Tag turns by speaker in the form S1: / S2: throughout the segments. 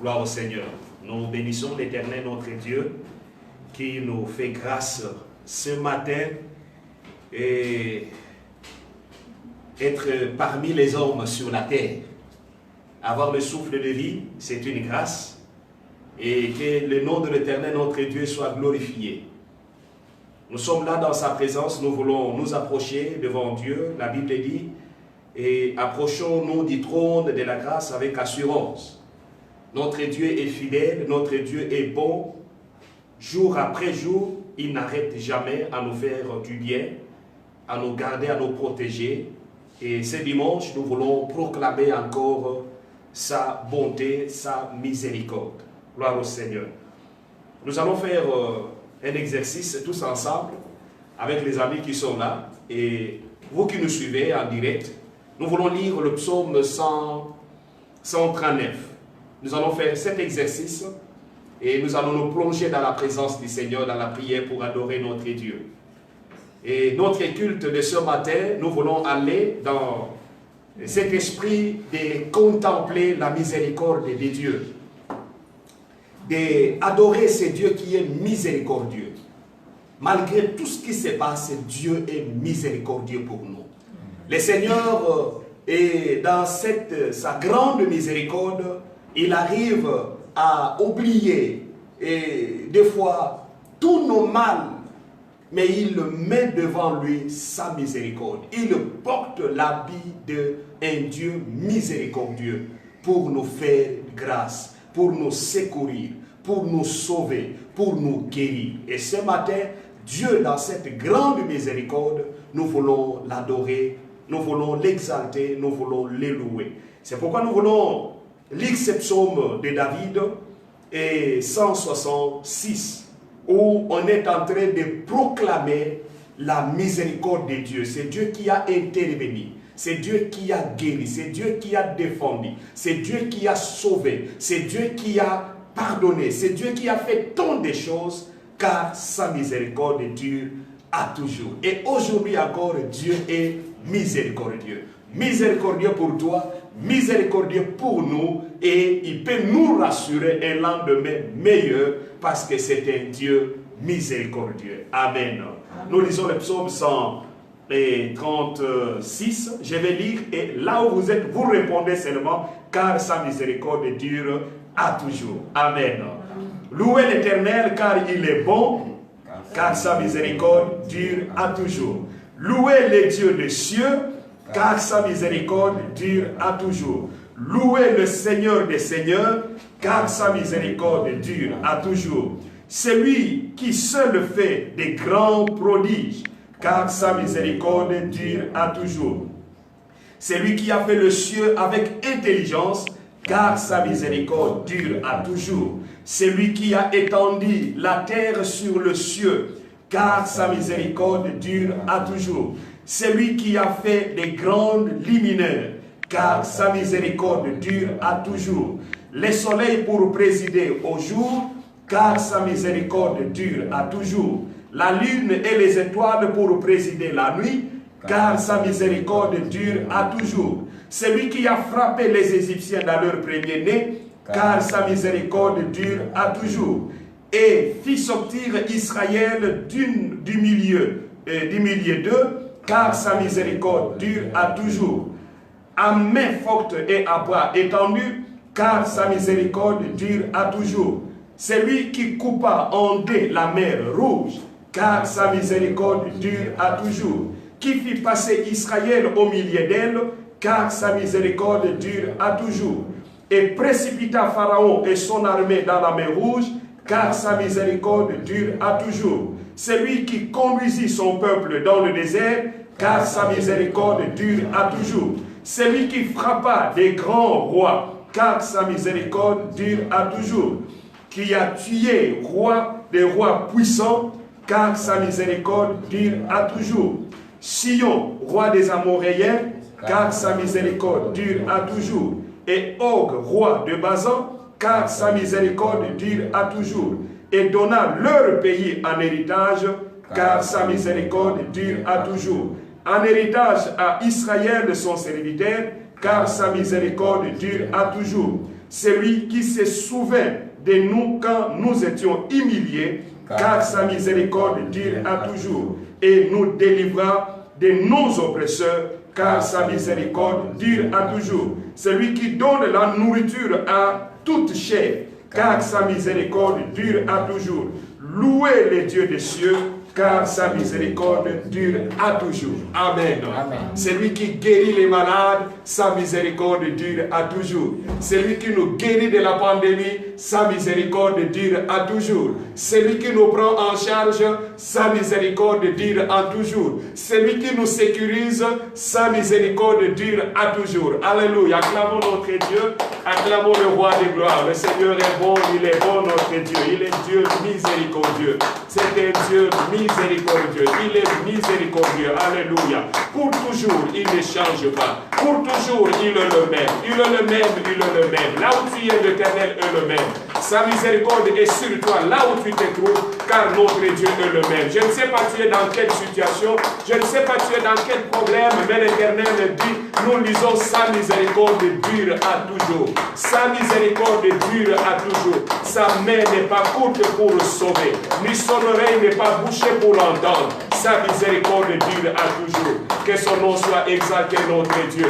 S1: Gloire au Seigneur. Nous bénissons l'Éternel, notre Dieu, qui nous fait grâce ce matin et être parmi les hommes sur la terre. Avoir le souffle de vie, c'est une grâce. Et que le nom de l'Éternel, notre Dieu, soit glorifié. Nous sommes là dans sa présence, nous voulons nous approcher devant Dieu. La Bible dit, et approchons-nous du trône de la grâce avec assurance. Notre Dieu est fidèle, notre Dieu est bon. Jour après jour, il n'arrête jamais à nous faire du bien, à nous garder, à nous protéger. Et ce dimanche, nous voulons proclamer encore sa bonté, sa miséricorde. Gloire au Seigneur. Nous allons faire un exercice tous ensemble avec les amis qui sont là. Et vous qui nous suivez en direct, nous voulons lire le psaume 139. Nous allons faire cet exercice et nous allons nous plonger dans la présence du Seigneur, dans la prière pour adorer notre Dieu. Et notre culte de ce matin, nous voulons aller dans cet esprit de contempler la miséricorde de Dieu. D'adorer ce Dieu qui est miséricordieux. Malgré tout ce qui se passe, Dieu est miséricordieux pour nous. Le Seigneur est dans sa grande miséricorde, il arrive à oublier des fois tous nos mal, mais il met devant lui sa miséricorde. Il porte l'habit d'un Dieu miséricordieux pour nous faire grâce, pour nous secourir, pour nous sauver, pour nous guérir. Et ce matin, Dieu, dans cette grande miséricorde, nous voulons l'adorer, nous voulons l'exalter, nous voulons l'élouer. C'est pourquoi nous voulons lire ce psaume de David et 166, où on est en train de proclamer la miséricorde de Dieu. C'est Dieu qui a intervenu. C'est Dieu qui a guéri, c'est Dieu qui a défendu, c'est Dieu qui a sauvé, c'est Dieu qui a pardonné, c'est Dieu qui a fait tant de choses, car sa miséricorde dure à toujours. Et aujourd'hui encore, Dieu est miséricordieux. Miséricordieux pour toi, miséricordieux pour nous, et il peut nous rassurer un lendemain meilleur, parce que c'est un Dieu miséricordieux. Amen. Nous lisons le psaume 136, je vais lire, et là où vous êtes, vous répondez seulement, car sa miséricorde dure à toujours. Amen. Louez l'Éternel, car il est bon, car sa miséricorde dure à toujours. Louez les dieux des cieux, car sa miséricorde dure à toujours. Louez le Seigneur des seigneurs, car sa miséricorde dure à toujours. Celui qui seul fait des grands prodiges, car sa miséricorde dure à toujours. C'est lui qui a fait le ciel avec intelligence, car sa miséricorde dure à toujours. C'est lui qui a étendu la terre sur le ciel, car sa miséricorde dure à toujours. C'est lui qui a fait des grandes luminaires, car sa miséricorde dure à toujours. Les soleils pour présider au jour, car sa miséricorde dure à toujours. La lune et les étoiles pour présider la nuit, car sa miséricorde dure à toujours. C'est lui qui a frappé les Égyptiens dans leur premier-né, car sa miséricorde dure à toujours. Et fit sortir Israël du milieu d'eux, car sa miséricorde dure à toujours. À main forte et à bras étendus, car sa miséricorde dure à toujours. C'est lui qui coupa en deux la mer rouge, car sa miséricorde dure à toujours. Qui fit passer Israël au milieu d'elle, car sa miséricorde dure à toujours. Et précipita Pharaon et son armée dans la mer rouge, car sa miséricorde dure à toujours. C'est lui qui conduisit son peuple dans le désert, car sa miséricorde dure à toujours. C'est lui qui frappa des grands rois, car sa miséricorde dure à toujours. Qui a tué des rois puissants, car sa miséricorde dure à toujours. Sion, roi des Amoréens, car sa miséricorde dure à toujours. Et Og, roi de Bazan, car sa miséricorde dure à toujours. Et donna leur pays en héritage, car sa miséricorde dure à toujours. En héritage à Israël son serviteur, car sa miséricorde dure à toujours. Celui qui se souvint de nous quand nous étions humiliés, car sa miséricorde dure à toujours, et nous délivra de nos oppresseurs, car sa miséricorde dure à toujours. Celui qui donne la nourriture à toute chair, car sa miséricorde dure à toujours. Louez le Dieu des cieux, car sa miséricorde dure à toujours. Amen. Amen. Celui qui guérit les malades, sa miséricorde dure à toujours. Celui qui nous guérit de la pandémie, sa miséricorde dure à toujours. Celui qui nous prend en charge, sa miséricorde dure à toujours. Celui qui nous sécurise, sa miséricorde dure à toujours. Alléluia. Acclamons notre Dieu. Acclamons le roi des gloires. Le Seigneur est bon, il est bon notre Dieu. Il est Dieu miséricordieux. C'est un Dieu miséricordieux. Il est miséricordieux. Alléluia. Pour toujours, il ne change pas. Pour toujours, il est le même. Il est le même, il est le même. Là où tu es, l'Éternel est le même. Sa miséricorde est sur toi, là où tu te trouves, car notre Dieu est le même. Je ne sais pas tu es dans quelle situation, je ne sais pas tu es dans quel problème, mais l'Éternel dit, nous lisons sa miséricorde dure à toujours. Sa miséricorde dure à toujours. Sa main n'est pas courte pour sauver, ni son oreille n'est pas bouchée pour l'entendre. Sa miséricorde dure à toujours. Que son nom soit exalté, notre Dieu.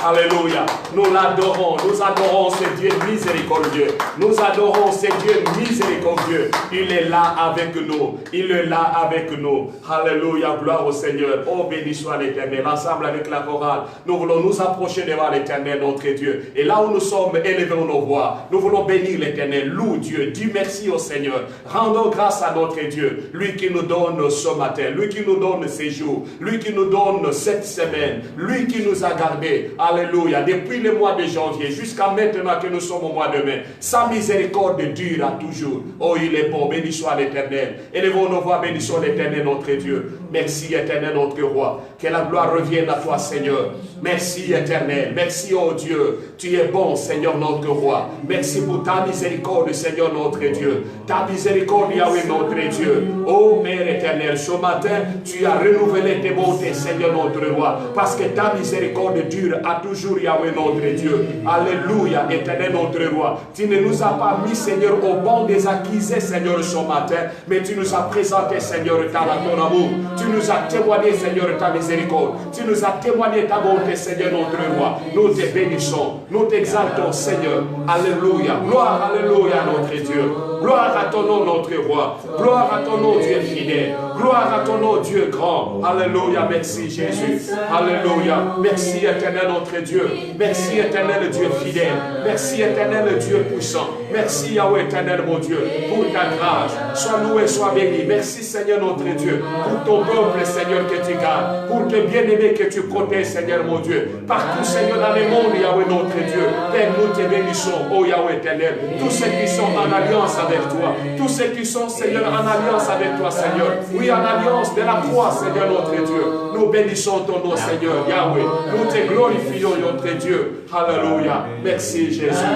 S1: Alléluia. Nous l'adorons. Nous adorons ce Dieu miséricordieux. Nous adorons ce Dieu miséricordieux. Il est là avec nous. Il est là avec nous. Alléluia. Gloire au Seigneur. Oh, béni soit l'Éternel. Ensemble avec la chorale, nous voulons nous approcher devant l'Éternel, notre Dieu. Et là où nous sommes, élevons nos voix. Nous voulons bénir l'Éternel. Loue Dieu. Dis merci au Seigneur. Rendons grâce à notre Dieu. Lui qui nous donne ce matin. Lui qui nous donne ces jours. Lui qui nous donne cette semaine. Lui qui nous a gardés. Alléluia. Depuis le mois de janvier jusqu'à maintenant que nous sommes au mois de mai, sa miséricorde dure à toujours. Oh, il est bon. Béni soit l'Éternel. Élevons nos voix. Bénissons l'Éternel, notre Dieu. Merci, Éternel, notre roi. Que la gloire revienne à toi, Seigneur. Merci, Éternel. Merci, oh Dieu. Tu es bon, Seigneur, notre roi. Merci pour ta miséricorde, Seigneur, notre Dieu. Ta miséricorde, Yahweh, notre Dieu. Oh, Père éternel, ce matin, tu as renouvelé tes bontés, Seigneur, notre roi. Parce que ta miséricorde dure à toujours, Yahweh, notre Dieu. Alléluia, Éternel, notre roi. Tu ne nous as pas mis, Seigneur, au banc des accusés, Seigneur, ce matin, mais tu nous as présenté, Seigneur, ton amour. Tu nous as témoigné, Seigneur, ta miséricorde. Tu nous as témoigné ta bonté, Seigneur, notre roi. Nous te bénissons, nous t'exaltons, Seigneur. Alléluia. Gloire, alléluia, notre Dieu. Gloire à ton nom, notre roi. Gloire à ton nom, Dieu fidèle. Gloire à ton nom, Dieu grand. Alléluia. Merci, Jésus. Alléluia. Merci, éternel, notre Dieu. Merci, éternel, Dieu fidèle. Merci, éternel, Dieu puissant. Merci, Yahweh, éternel, mon Dieu, pour ta grâce. Sois loué, sois béni. Merci, Seigneur, notre Dieu, pour ton peuple, Seigneur, que tu gardes. Pour tes bien-aimés que tu protèges, Seigneur, mon Dieu. Partout, Seigneur, dans le monde, Yahweh, notre Dieu. Père, nous te bénissons, oh Yahweh, éternel. Tous ceux qui sont en alliance avec toi. Tous ceux qui sont, Seigneur, en alliance avec toi, Seigneur. Oui, en alliance de la croix, Seigneur, notre Dieu. Nous bénissons ton nom, Seigneur, Yahweh. Nous te glorifions, notre Dieu. Alléluia. Merci, Jésus.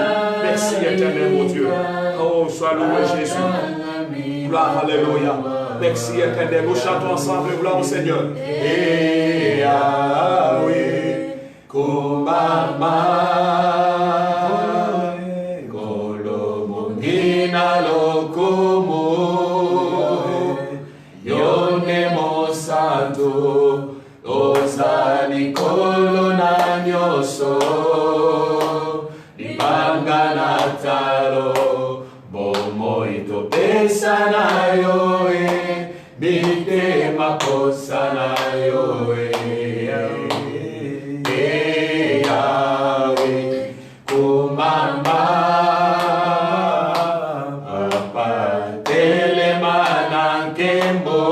S1: Merci, éternel, mon Dieu. Oh, sois loué, Jésus. Gloire, alléluia. Merci, éternel. Nous chantons ensemble, gloire au Seigneur. Et Yahweh, Kumama, Kolomungina Lokumu, Yonemo Santo, Osani Kolona Nyoso, Nibangana Taro, Bomoito Pesana Yoe, Bite Makosana Yoe. Yahweh, Kumama, Telemana Kembo,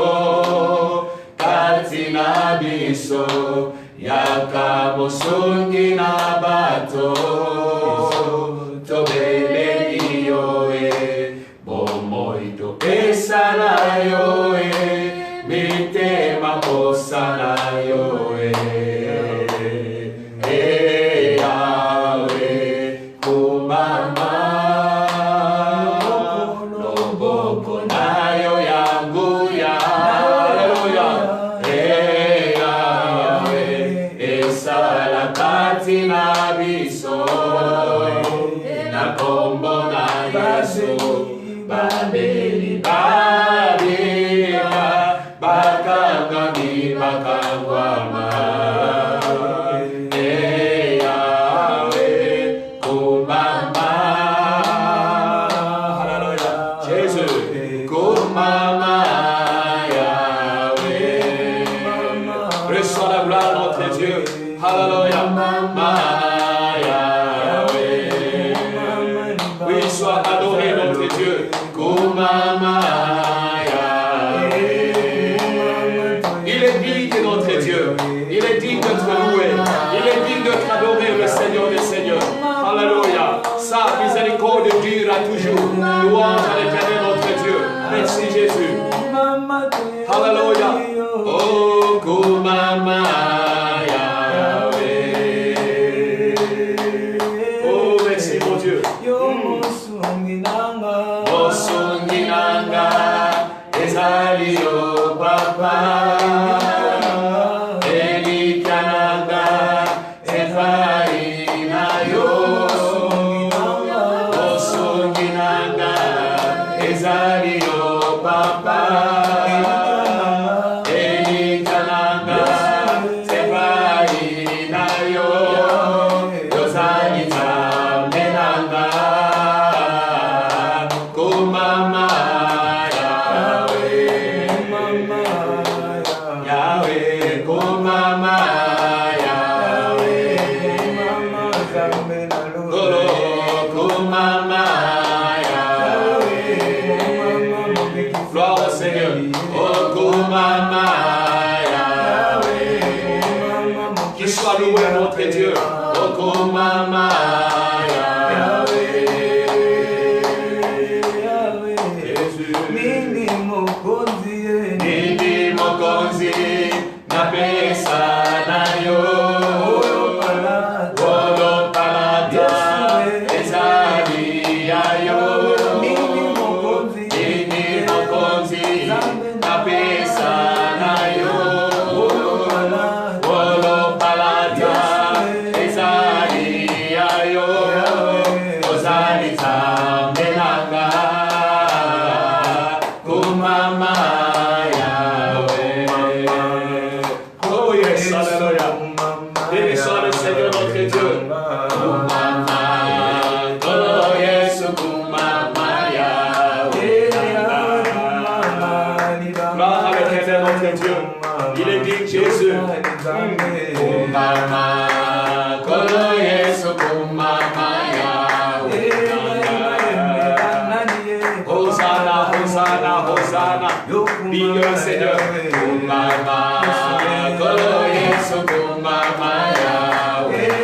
S1: Katina Biso, Yakamosungi Nabato, Tobele Yoe, Bomoito Pesana Yoe, Bite Makosana Yoe. Tina Sa miséricorde dure à toujours. Louange à l'Éternel notre Dieu. Merci Jésus. Alléluia. Oh, Kumama Yahweh. Oh, merci mon Dieu. Osunginanga ezali yo papa. Elikananga efaina yo. Osunginanga ezali yo papa. Elikananga efaina yo. Yozali tamenanga. Kumama Yahweh, Yahweh, Kumama Yahweh, Kumama Yahweh. Gloire au Seigneur. Oh Kumama Yahweh. Qu'il soit loué notre Dieu. Oh Kumama Yahweh. Nini mokonzi na pesa na yo. Wolo palata ezali ya yo. Nini mokonzi na pesa na yo. Wolo palata ezali ya yo. Ozali tamenanga. Kumama Yahweh. Oh yes, alléluia. Béni soit le Seigneur notre Dieu. Kumama, oh yes, Kumama Yahweh. Gloire à l'Éternel notre Dieu. Il est dit Jésus. Kumama, oh yes, Kumama Yahweh. Hosanna, Hosanna, Hosanna. Big Seigneur. Kumama, oh yes, Kumama Yahweh.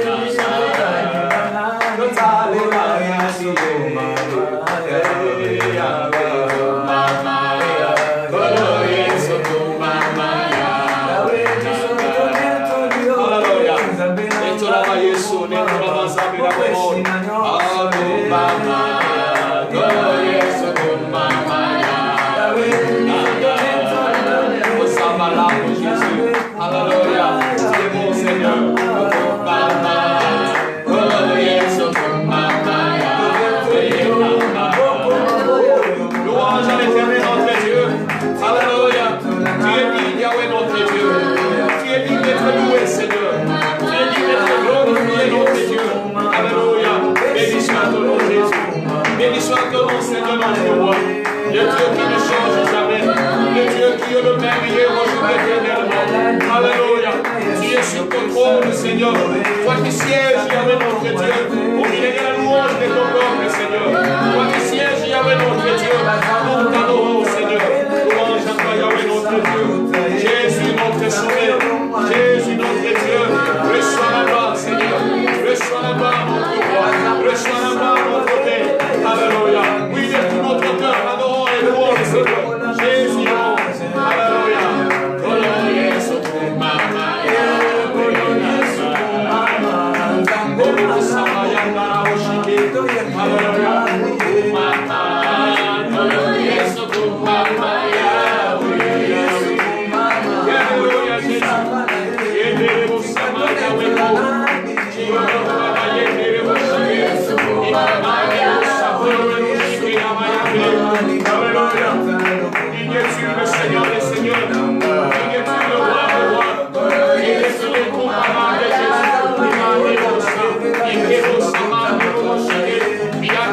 S1: Alléluia, c'est bon Seigneur. Louange à l'Éternel notre Dieu. Alléluia. Tu es digne, Yahweh notre Dieu. Tu es digne d'être loué, Seigneur. Tu es digne d'être glorifié, notre Dieu. Alléluia. Béni soit ton nom, Jésus. Béni soit ton nom, Seigneur notre roi. Le Dieu qui ne change jamais. Le Dieu qui est le même hier, aujourd'hui, éternellement. Alléluia. Tu es sur ton trône, Seigneur. Toi qui sièges, Yahweh notre Dieu. Au milieu de la louange de ton peuple, Seigneur. Toi qui sièges, Yahweh notre Dieu. Nous t'adorons, Seigneur. Louange à toi, Yahweh notre Dieu. Jésus notre sauveur. Jésus notre Dieu. Reçois la gloire, Seigneur. Reçois la gloire, notre roi. Reçois la gloire, notre Père. Alléluia. Oui, de tout notre cœur, adorons et louons le Seigneur. Jésus, alléluia. Le Seigneur des Seigneurs, il est le roi des rois, il est le combat de Jésus, il est le sang, il est le sang, il est le sang,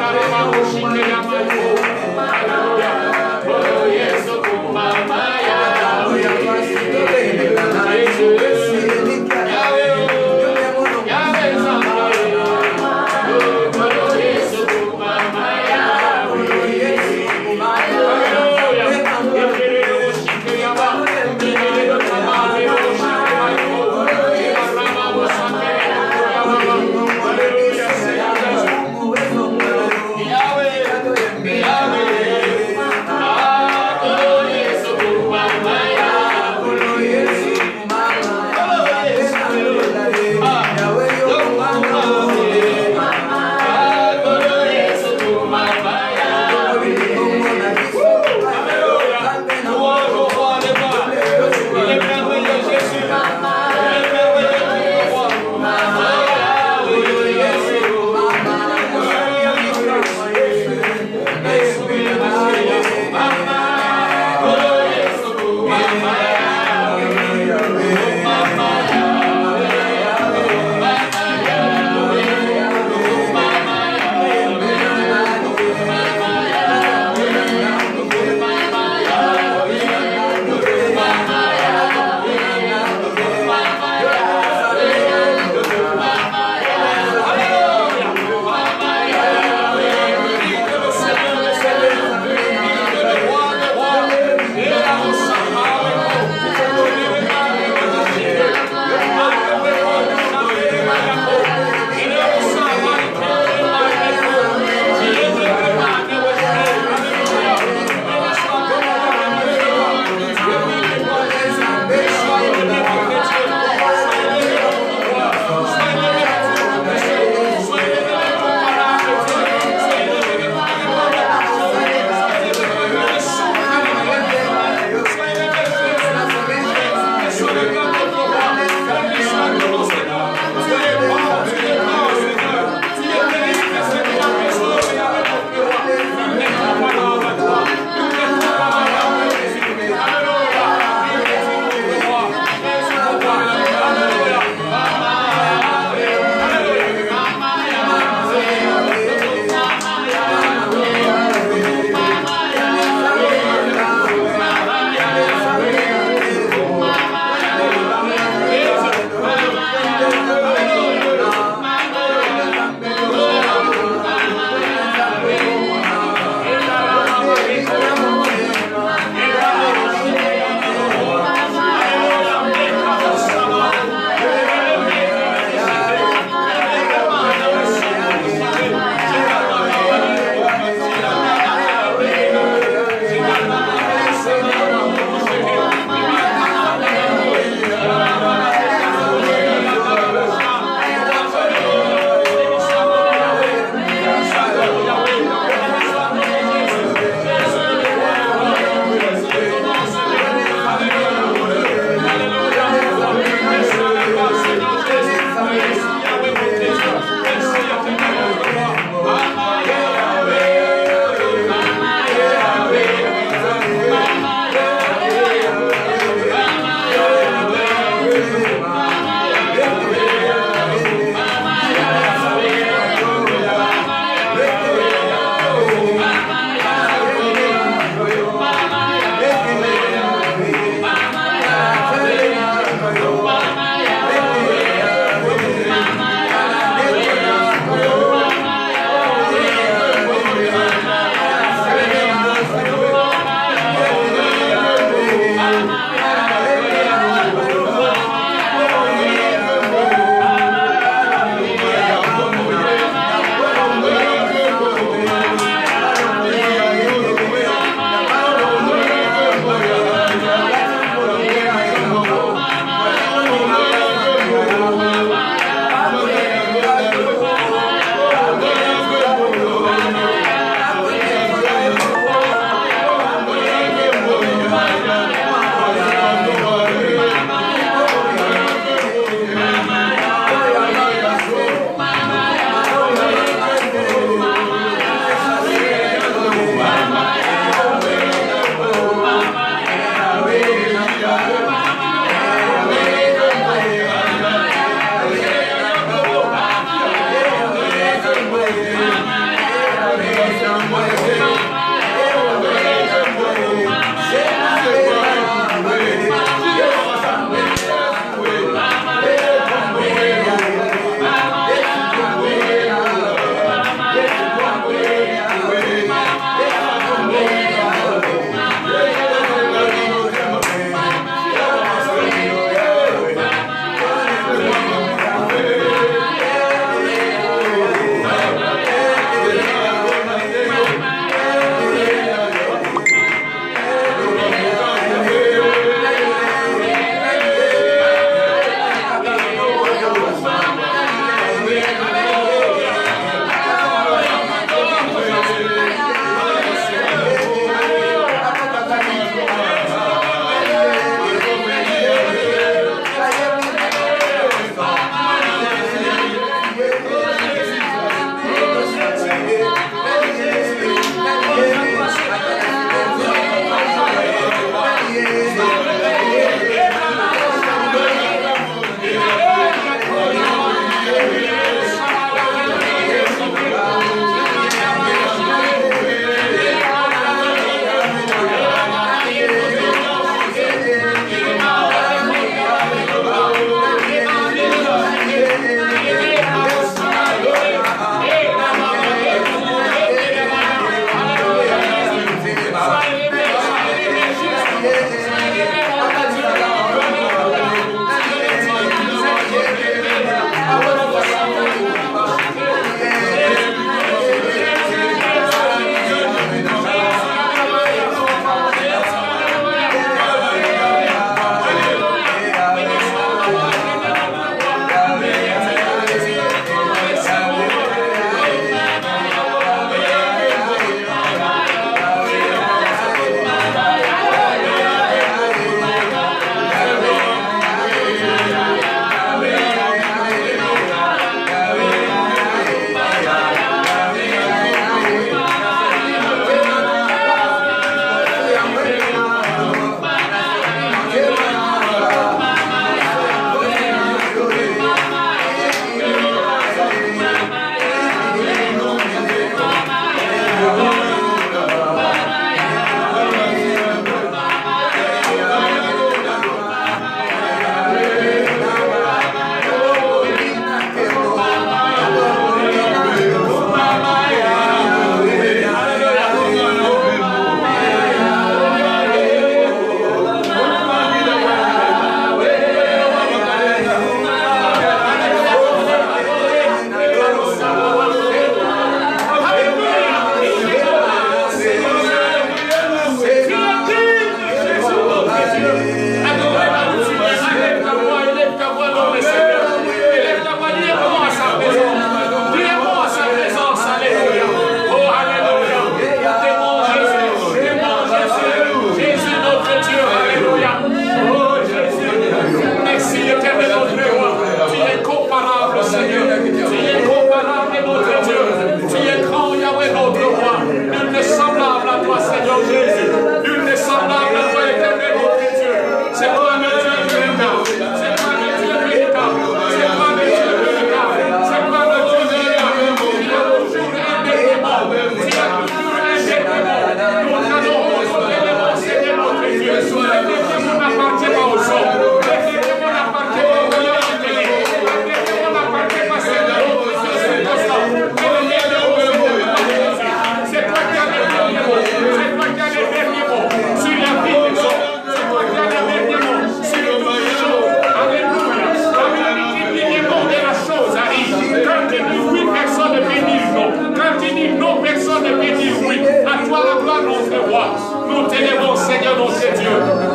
S1: sois notre roi. Nous t'élèvons, Seigneur notre Dieu.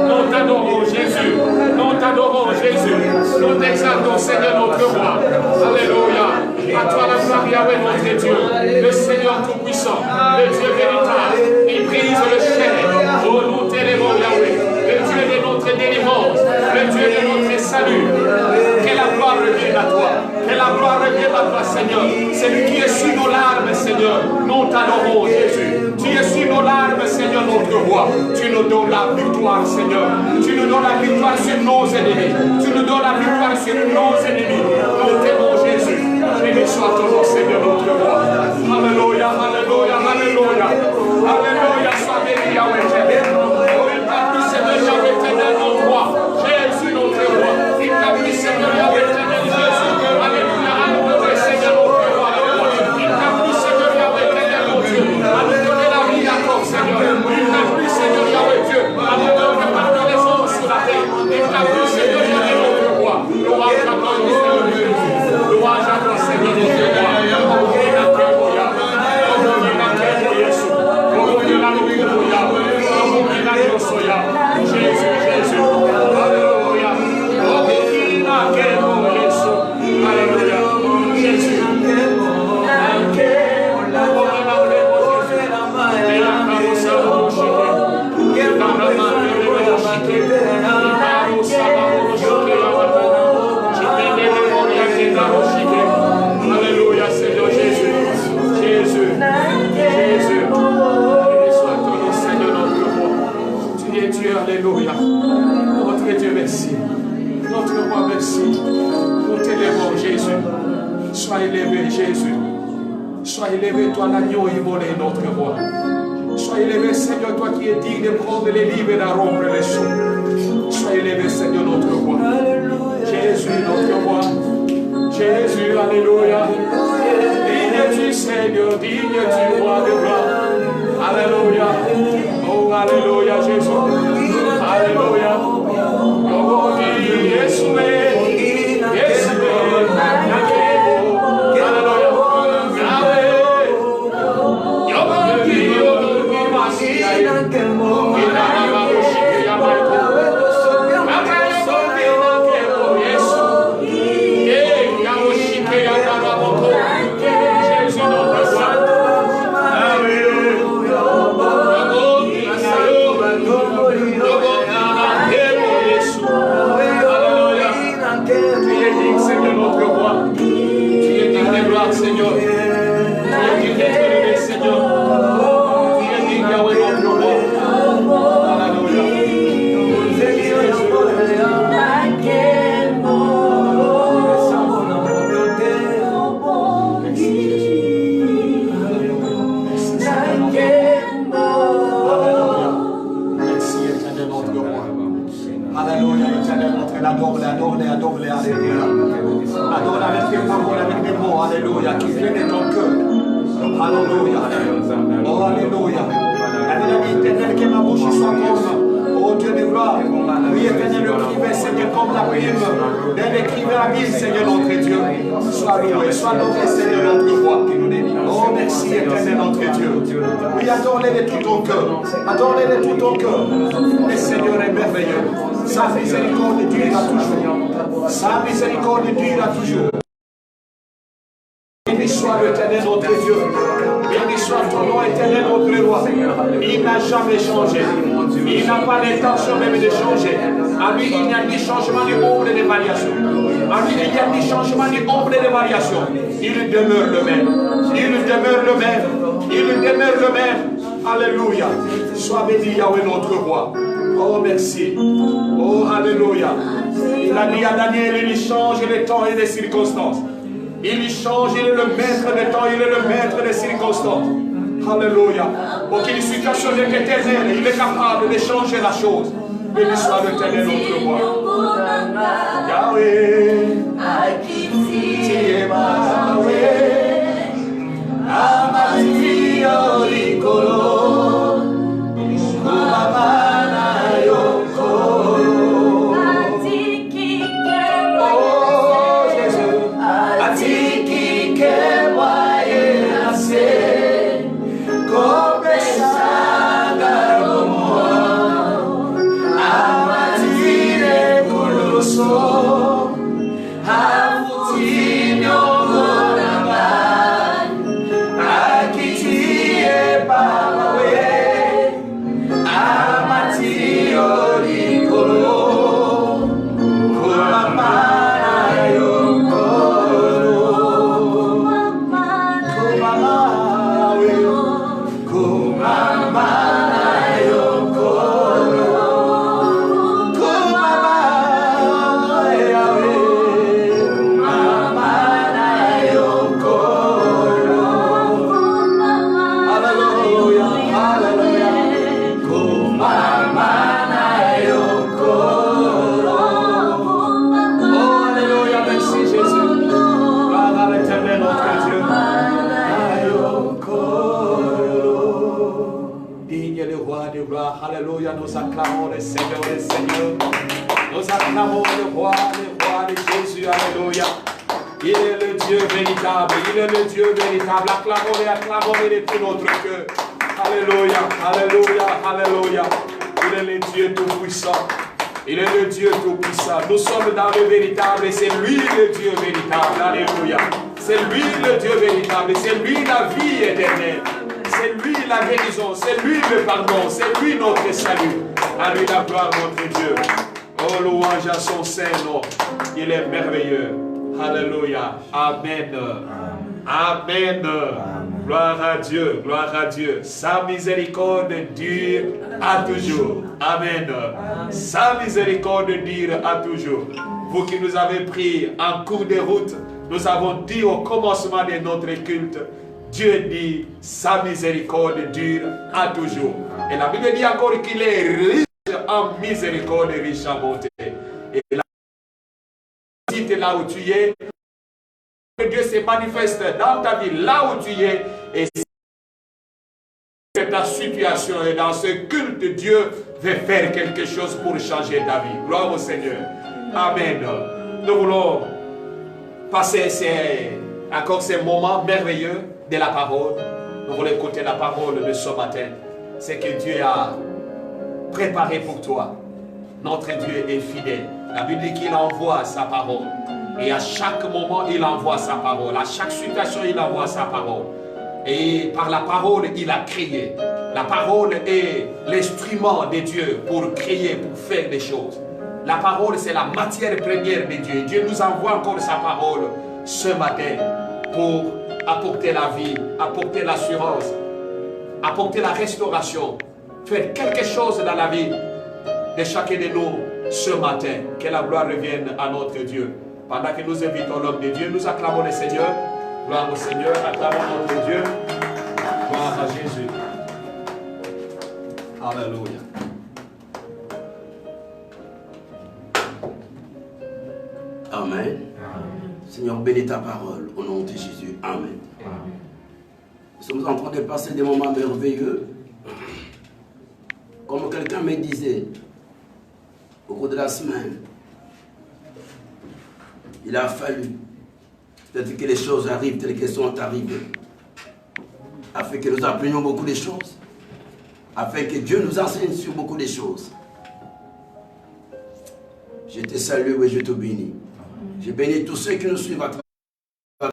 S1: Nous t'adorons, Jésus. Nous t'adorons, Jésus. Nous t'exaltons, Seigneur notre roi. Alléluia. À toi la gloire, Yahweh notre Dieu. Le Seigneur tout-puissant, le Dieu véritable. Il brise le chêne. Oh, nous t'élèvons, Yahweh. Le Dieu de notre délivrance. Le Dieu de notre salut. Que la gloire revienne à toi. Que la gloire revienne à toi, Seigneur. C'est lui qui est sur nos larmes, Seigneur. Nous t'adorons, Jésus. Tu es sur nos larmes, Seigneur, notre roi. Tu nous donnes la victoire, Seigneur. Tu nous donnes la victoire sur nos ennemis. Tu nous donnes la victoire sur nos ennemis. Nous t'aimons, Jésus. Béni soit ton nom, Seigneur, notre roi. Alléluia, alléluia, alléluia. Alléluia, sois béni, Yahweh. Il t'a pris, Seigneur, Yahweh, éternel, notre roi. Jésus, notre roi. Il t'a pris, Seigneur, Yahweh, éternel, Jésus. Alléluia, alléluia, Seigneur, notre roi. Il t'a pris, Seigneur, Yahweh, éternel, mon Dieu. À nous donner la vie à toi, Seigneur. Il t'a pris, Seigneur, Yahweh, Dieu. À nous donner pardon les hommes sur la terre. Il t'a pris, Seigneur, Yahweh, notre roi. Louange à toi, Seigneur, louange à toi, Seigneur, notre roi. Jésus, Jésus, alléluia. Alléluia, Jésus. Alléluia, Seigneur Jésus. Jésus, Jésus. Béni soit ton nom, Seigneur notre roi. Tu es Dieu, alléluia. Notre Dieu, merci. Notre roi, merci. Nous t'élèvons, Jésus. Sois élevé, Jésus. Sois élevé, toi l'agneau immolé, notre roi. Sois élevé, Seigneur, toi qui es digne de prendre les livres et d'arrompre les sceaux. Sois élevé, Seigneur, notre roi. Jésus, notre roi. Jésus, alléluia. Digne du Seigneur, digne du roi de gloire. Alléluia. Oh, alléluia, Jésus. Alléluia. Oh, Yeshua. Seigneur, tu es digne d'être élevé, Seigneur. Tu es digne, Yahweh, notre roi. Alléluia. Merci, éternel, notre roi. Alléluia, éternel, notre adore-les, adore-les, alléluia. Adore avec tes paroles, avec tes mots, alléluia, qui viennent de ton cœur. Alléluia. Oh, alléluia. La éternelle, que ma bouche soit comme, oh Dieu de gloire. Oui, éternel, le privé, Seigneur, comme la prime. D'un écrivain à mille, Seigneur, notre Dieu. Sois loué, sois loué, Seigneur, notre roi. Oh, merci, éternel, notre Dieu. Oui, adore-les de tout ton cœur. Adore-les de tout ton cœur. Le Seigneur est merveilleux. Sa miséricorde durera toujours. Sa miséricorde durera toujours. Béni soit l'éternel notre Dieu. Béni soit ton nom éternel notre roi. Il n'a jamais changé. Il n'a pas l'intention même de changer. À lui, il n'y a ni changement ni ombre de variation. À lui, il n'y a ni changement ni ombre de variation. Il demeure le même. Il demeure le même. Il demeure le même. Alléluia. Sois béni, Yahweh notre roi. Oh, merci. Oh, alléluia. Il a dit à Daniel, il change les temps et les circonstances. Il change, il est le maître des temps, il est le maître des circonstances. Alléluia. Aucune situation n'est éternelle, il est capable de changer la chose. Béni soit l'éternel notre roi. Yahweh,
S2: Começar
S1: Alléluia, nous acclamons le Seigneur, les seigneurs. Nous acclamons le roi de Jésus. Alléluia. Il est le Dieu véritable. Il est le Dieu véritable. Acclamons-le de tout notre cœur. Alléluia, alléluia, alléluia. Il est le Dieu tout-puissant. Il est le Dieu tout-puissant. Nous sommes dans le véritable et c'est lui le Dieu véritable. Alléluia. C'est lui le Dieu véritable. C'est lui la vie éternelle. C'est lui la guérison. C'est lui le pardon. C'est lui notre salut. À lui la gloire, notre Dieu. Oh, louange à son saint nom. Il est merveilleux. Alléluia. Amen. Amen. Gloire à Dieu. Gloire à Dieu. Sa miséricorde dure à toujours. Amen. Sa miséricorde dure à toujours. Vous qui nous avez pris en cours de route, nous avons dit au commencement de notre culte, Dieu dit, sa miséricorde dure à toujours. Et la Bible dit encore qu'il est riche en miséricorde et riche en bonté. Et là, là où tu es, Dieu se manifeste dans ta vie, là où tu es, et ta situation et dans ce culte, Dieu veut faire quelque chose pour changer ta vie. Gloire au Seigneur. Amen. Nous voulons passer encore ces moments merveilleux de la parole. Nous voulons écouter la parole de ce matin. C'est que Dieu a préparé pour toi. Notre Dieu est fidèle. La Bible dit qu'il envoie sa parole. Et à chaque moment, il envoie sa parole. À chaque situation, il envoie sa parole. Et par la parole, il a créé. La parole est l'instrument de Dieu pour créer, pour faire des choses. La parole, c'est la matière première de Dieu. Dieu nous envoie encore sa parole ce matin pour apporter la vie, apporter l'assurance, apporter la restauration, faire quelque chose dans la vie de chacun de nous ce matin. Que la gloire revienne à notre Dieu. Pendant que nous invitons l'homme de Dieu, nous acclamons le Seigneur. Gloire au Seigneur, acclamons notre Dieu. Gloire à Jésus. Alléluia.
S2: Amen. Seigneur, bénis ta parole au nom de Jésus. Amen. Nous sommes en train de passer des moments merveilleux. Comme quelqu'un me disait au cours de la semaine, il a fallu peut-être que les choses arrivent telles qu'elles sont arrivées, afin que nous apprenions beaucoup de choses, afin que Dieu nous enseigne sur beaucoup de choses. Je te salue et je te bénis. Je bénis tous ceux qui nous suivent à travers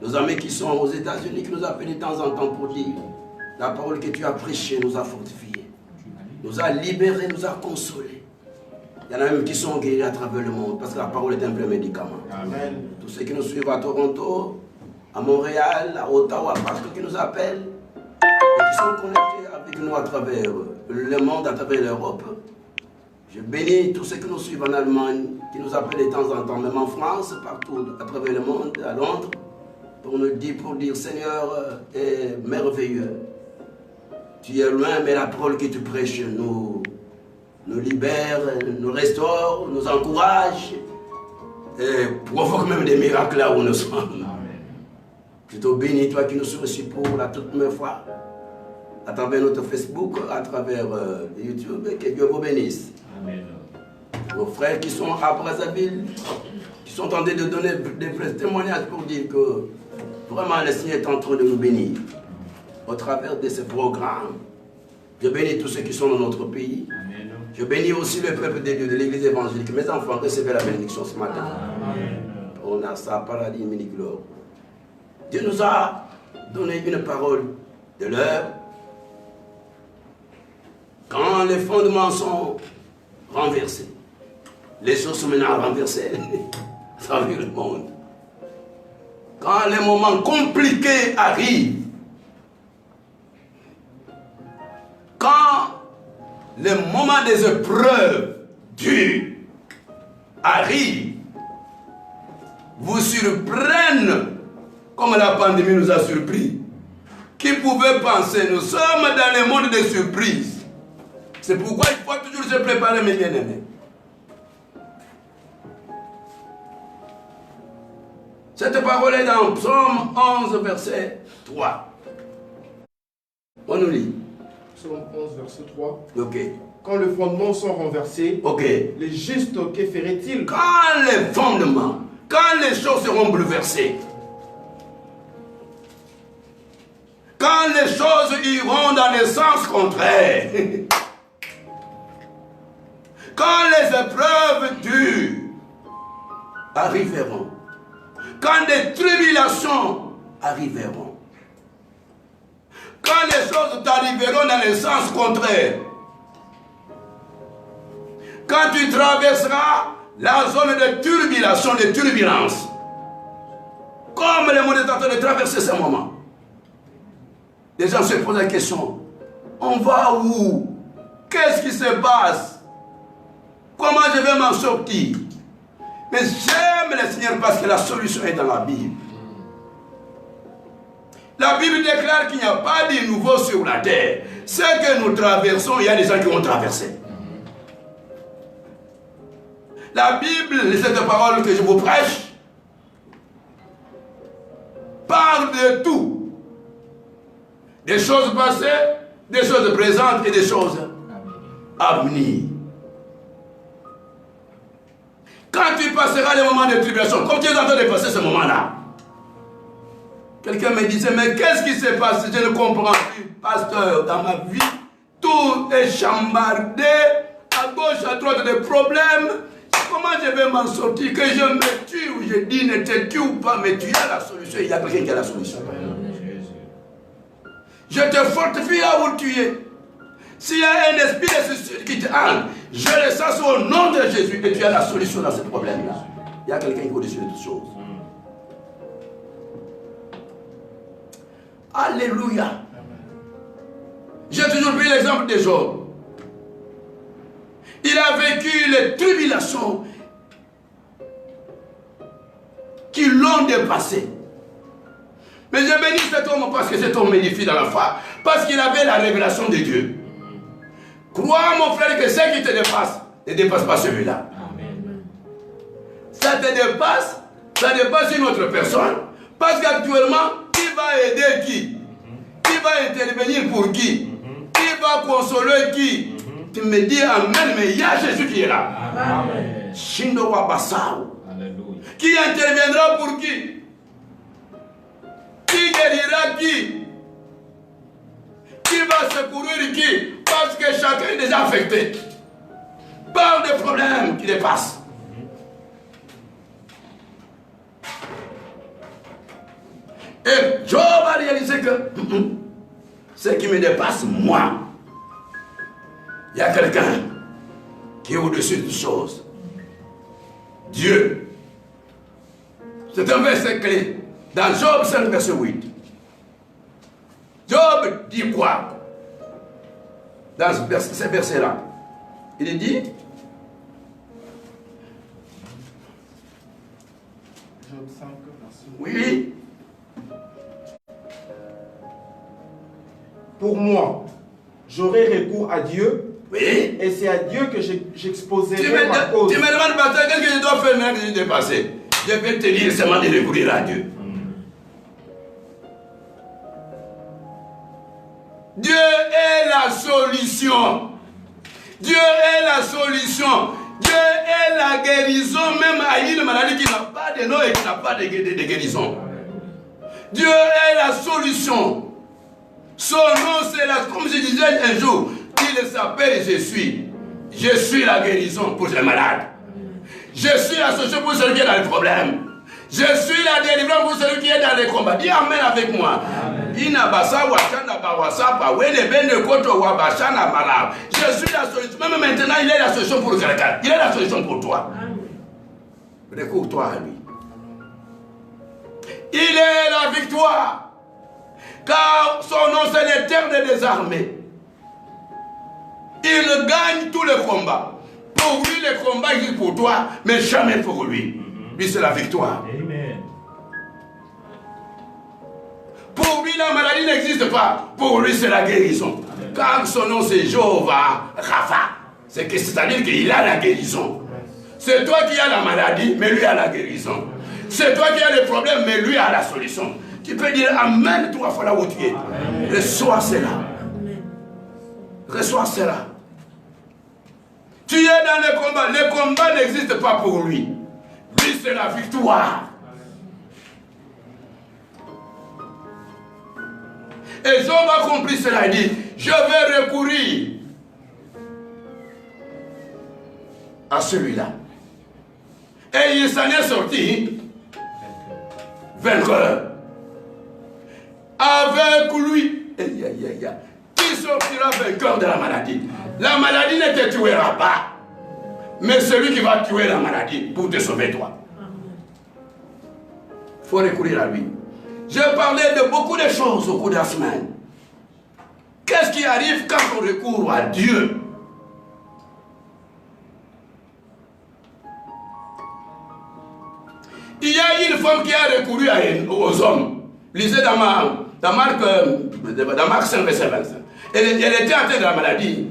S2: nos amis qui sont aux États-Unis, qui nous appellent de temps en temps pour dire la parole que tu as prêchée nous a fortifiés, nous a libérés, nous a consolés. Il y en a même qui sont guéris à travers le monde parce que la parole est un vrai médicament. Amen. Tous ceux qui nous suivent à Toronto, à Montréal, à Ottawa, partout qui nous appellent et qui sont connectés avec nous à travers le monde, à travers l'Europe. Je bénis tous ceux qui nous suivent en Allemagne, qui nous appellent de temps en temps, même en France, partout à travers le monde, à Londres, pour dire Seigneur est merveilleux. Tu es loin, mais la parole que tu prêches nous libère, nous restaure, nous encourage et provoque même des miracles là où nous sommes. Je te bénis, toi qui nous suis aussi pour la toute première fois, à travers notre Facebook, à travers YouTube, que Dieu vous bénisse. Amen. Nos frères qui sont à Brazzaville, qui sont en train de donner des vrais témoignages pour dire que vraiment le Seigneur est en train de nous bénir au travers de ce programme. Je bénis tous ceux qui sont dans notre pays. Amen. Je bénis aussi le peuple de Dieu, de l'église évangélique. Mes enfants, recevez la bénédiction ce matin. Amen. On a ça, paradis, mini-gloire. Dieu nous a donné une parole de l'heure. Quand les fondements sont renversés, les choses sont maintenant renversées à travers le monde. Quand les moments compliqués arrivent, quand les moments des épreuves dures arrivent, vous surprennent comme la pandémie nous a surpris. Qui pouvait penser, nous sommes dans le monde des surprises. C'est pourquoi il faut toujours se préparer, mes bien-aimés. Cette parole est dans Psaume 11, verset 3. On nous lit.
S3: Psaume 11, verset 3.
S2: Ok.
S3: Quand les fondements sont renversés,
S2: Ok.
S3: les justes, que ferait-il?
S2: Quand les fondements, quand les choses seront bouleversées, quand les choses iront dans les sens contraires, quand les épreuves dures arriveront, quand des tribulations arriveront, quand les choses t'arriveront dans les sens contraires, quand tu traverseras la zone de turbulation, de turbulence, comme le monde est en train de traverser ce moment, les gens se posent la question, on va où? Qu'est-ce qui se passe? Comment je vais m'en sortir? Mais j'aime le Seigneur parce que la solution est dans la Bible. La Bible déclare qu'il n'y a pas de nouveau sur la terre. Ce que nous traversons, il y a des gens qui ont traversé. La Bible, cette parole que je vous prêche, parle de tout. Des choses passées, des choses présentes et des choses à venir. Quand tu passeras les moments de tribulation, comme tu es en train de passer ce moment-là, quelqu'un me disait, mais qu'est-ce qui s'est passé? Je ne comprends plus, pasteur, dans ma vie, tout est chambardé, à gauche, à droite, des problèmes. Comment je vais m'en sortir? Que je me tue ou je dis ne te tue ou pas, mais tu as la solution. Il y a quelqu'un qui a la solution. Je te fortifie là où tu es. S'il y a un esprit de suicide qui te hante, je le sens au nom de Jésus et tu as la solution dans ce problème-là. Il y a quelqu'un qui est au-dessus de toutes choses. Alléluia. J'ai toujours pris l'exemple de Job. Il a vécu les tribulations qui l'ont dépassé. Mais je bénis cet homme parce que cet homme m'édifie dans la foi. Parce qu'il avait la révélation de Dieu. Crois mon frère que ce qui te dépasse ne dépasse pas celui-là. Ça te dépasse, ça dépasse une autre personne. Parce qu'actuellement, qui va aider qui? Qui va intervenir pour qui? Qui va consoler qui? Tu me dis amen, mais il y a Jésus qui est là. Amen. Shindo Wabasao. Qui interviendra pour qui? Qui guérira qui? Qui va secourir qui? Parce que chacun est déjà affecté par des problèmes qui dépassent. Et Job a réalisé que ce qui me dépasse, moi, il y a quelqu'un qui est au-dessus de toutes choses. Dieu. C'est un verset clé. Dans Job 5, verset 8. Job dit quoi? Dans ce verset-là. Il dit...
S3: Job 5, verset 8.
S2: Oui.
S3: Pour moi, j'aurai recours à Dieu.
S2: Oui.
S3: Et c'est à Dieu que j'exposerai
S2: Tu
S3: ma cause.
S2: me demandes, pasteur, qu'est-ce que je dois faire maintenant que je dépassé? Je vais te dire seulement de recourir à Dieu. Dieu est la solution. Dieu est la solution. Dieu est la guérison, même à une maladie qui n'a pas de nom et qui n'a pas de guérison. Dieu est la solution. Son nom, c'est la... Comme je disais un jour, il s'appelle Je suis. Je suis la guérison pour les malades. Je suis la solution pour celui qui est dans les problèmes. Je suis la délivrance pour celui qui est dans les combats. Dis Amen avec moi. Je suis la solution. Même maintenant, il est la solution pour quelqu'un. Il est la solution pour toi. Recours-toi à lui. Il est la victoire. Car son nom c'est l'Éternel des armées. Il gagne tous les combats. Pour lui, les combats existent pour toi, mais jamais pour lui. Lui, c'est la victoire.
S1: Amen.
S2: Pour lui, la maladie n'existe pas. Pour lui, c'est la guérison. Car son nom, c'est Jéhovah Rapha. C'est-à-dire qu'il a la guérison. C'est toi qui as la maladie, mais lui a la guérison. C'est toi qui as le problème, mais lui a la solution. Tu peux dire Amen 3 fois là où tu es. Reçois cela. Reçois cela. Tu es dans le combat. Le combat n'existe pas pour lui. Lui, c'est la victoire. Et Job a compris cela. Il dit, je vais recourir à celui-là. Et il s'en est sorti vainqueur. Avec lui, qui sortira vainqueur de la maladie? La maladie ne te tuera pas, mais celui qui va tuer la maladie pour te sauver toi. Il faut recourir à lui. J'ai parlé de beaucoup de choses au cours de la semaine. Qu'est-ce qui arrive quand on recourt à Dieu? Il y a une femme qui a recouru aux hommes. Lisez dans Marc 5, verset 25. Elle était atteinte de la maladie.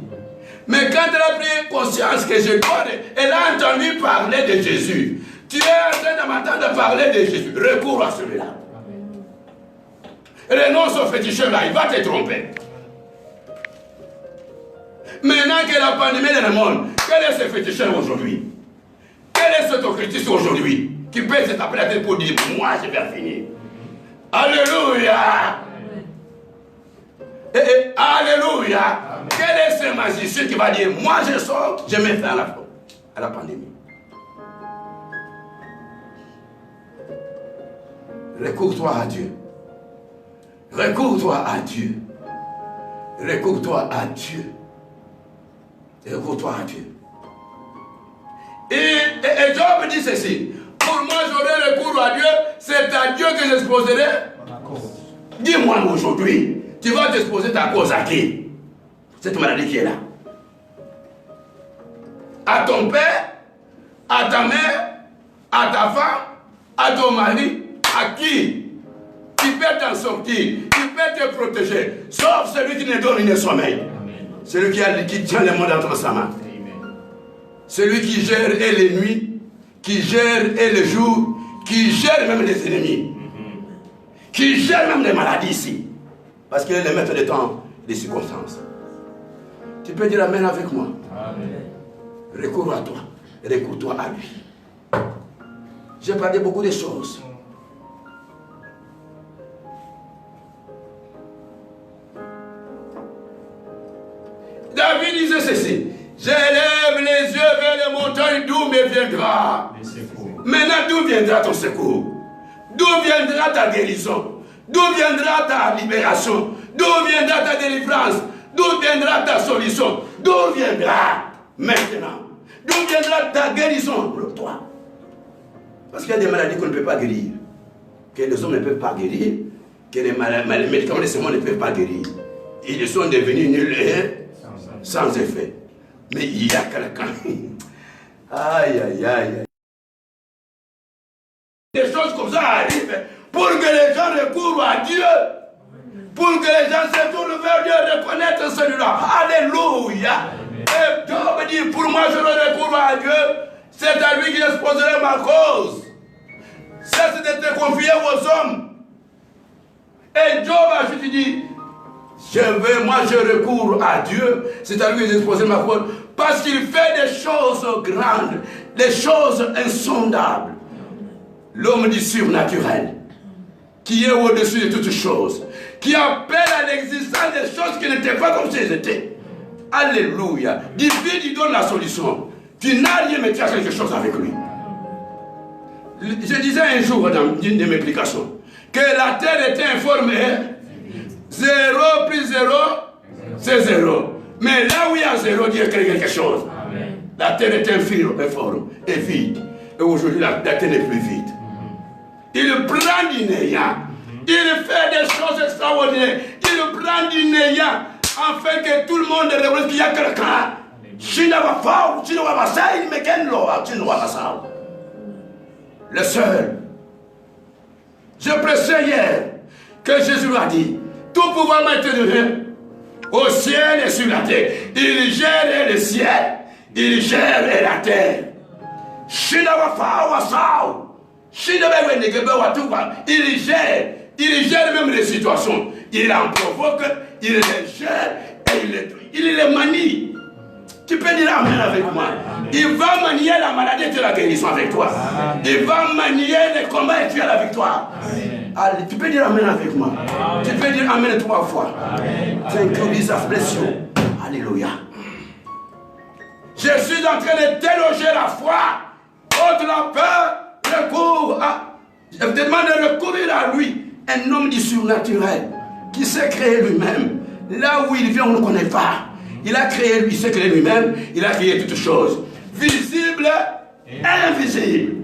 S2: Mais quand elle a pris conscience que je dois, elle a entendu parler de Jésus. Tu es en train de m'entendre parler de Jésus. Recours à celui-là. Renonce au féticheur-là, il va te tromper. Maintenant que la pandémie est dans le monde, quel est ce féticheur aujourd'hui? Quel est cet occultiste aujourd'hui qui peut se taper la tête pour dire, moi je vais finir? Alléluia! Alléluia! Quel est ce magicien qui va dire, moi je sors, je mets fin à la pandémie? Recours-toi à Dieu. Recours-toi à Dieu. Recours-toi à Dieu. Recours-toi à Dieu. Et Job dit ceci. Pour moi, j'aurai recours à Dieu. C'est à Dieu que j'exposerai. Dis-moi aujourd'hui, tu vas t'exposer ta cause à qui? Cette maladie qui est là. À ton père, à ta mère, à ta femme, à ton mari, à qui? Qui peut t'en sortir, qui peut te protéger, sauf celui qui ne donne ni sommeil. Celui qui tient le monde entre sa main. Celui qui gère et les nuits, qui gère et le jour, qui gère même les ennemis, qui gère même les maladies ici. Parce qu'il est le maître des temps, des circonstances. Tu peux dire amen avec moi. Amen. Recours à toi, recours-toi à lui. J'ai parlé beaucoup de choses. David disait ceci. J'élève les yeux vers les montagnes, d'où me viendra. Maintenant, d'où viendra ton secours? D'où viendra ta guérison? D'où viendra ta libération? D'où viendra ta délivrance? D'où viendra ta solution? D'où viendra maintenant? D'où viendra ta guérison pour toi? Parce qu'il y a des maladies qu'on ne peut pas guérir, que les hommes ne peuvent pas guérir, que les médicaments de ce monde ne peuvent pas guérir. Ils sont devenus nuls et sans effet. Mais il y a quelqu'un. Aïe, aïe, aïe. Des choses comme ça arrivent pour que les gens recourent à Dieu. Pour que les gens se tournent vers Dieu et reconnaissent celui-là. Alléluia. Et Job dit, pour moi je recours à Dieu. C'est à lui qui exposerai ma cause. Cesse de te confier aux hommes. Et Job a juste dit, moi je recours à Dieu, c'est à lui que j'expose ma cause, parce qu'il fait des choses grandes, des choses insondables. L'homme du surnaturel, qui est au-dessus de toutes choses, qui appelle à l'existence des choses qui n'étaient pas comme si elles étaient. Alléluia. Divine, il donne la solution. Tu n'as rien, mais tu as quelque chose avec lui. Je disais un jour dans une de mes explications que la terre était informe. 0 plus 0, c'est 0. Mais là où il y a 0, Dieu crée quelque chose. Amen. La terre est informe et vide. Et aujourd'hui, la terre n'est plus vide. Il prend du néant. Il fait des choses extraordinaires. Il prend du néant afin que tout le monde reconnaisse qu'il y a quelqu'un. Le seul. Je prêchais hier que Jésus a dit, tout pouvoir m'a été donné au ciel et sur la terre. Il gère le ciel, il gère la terre. Il gère même les situations. Il en provoque, il les gère et il les manie. Tu peux dire amen avec moi. Il va manier la maladie et tu as la guérison avec toi. Il va manier les combats et tu as la victoire. Allez, tu peux dire amen avec moi. Tu peux dire amen 3 fois. Thank you, Jesus, bless you. Alléluia. Je suis en train de déloger la foi. Contre la peur, recours à. Je te demande de recourir à lui. Un homme du surnaturel qui s'est créé lui-même. Là où il vient, on ne connaît pas. Il a créé, il s'est créé lui-même. Il a créé toutes choses. Visibles et invisibles.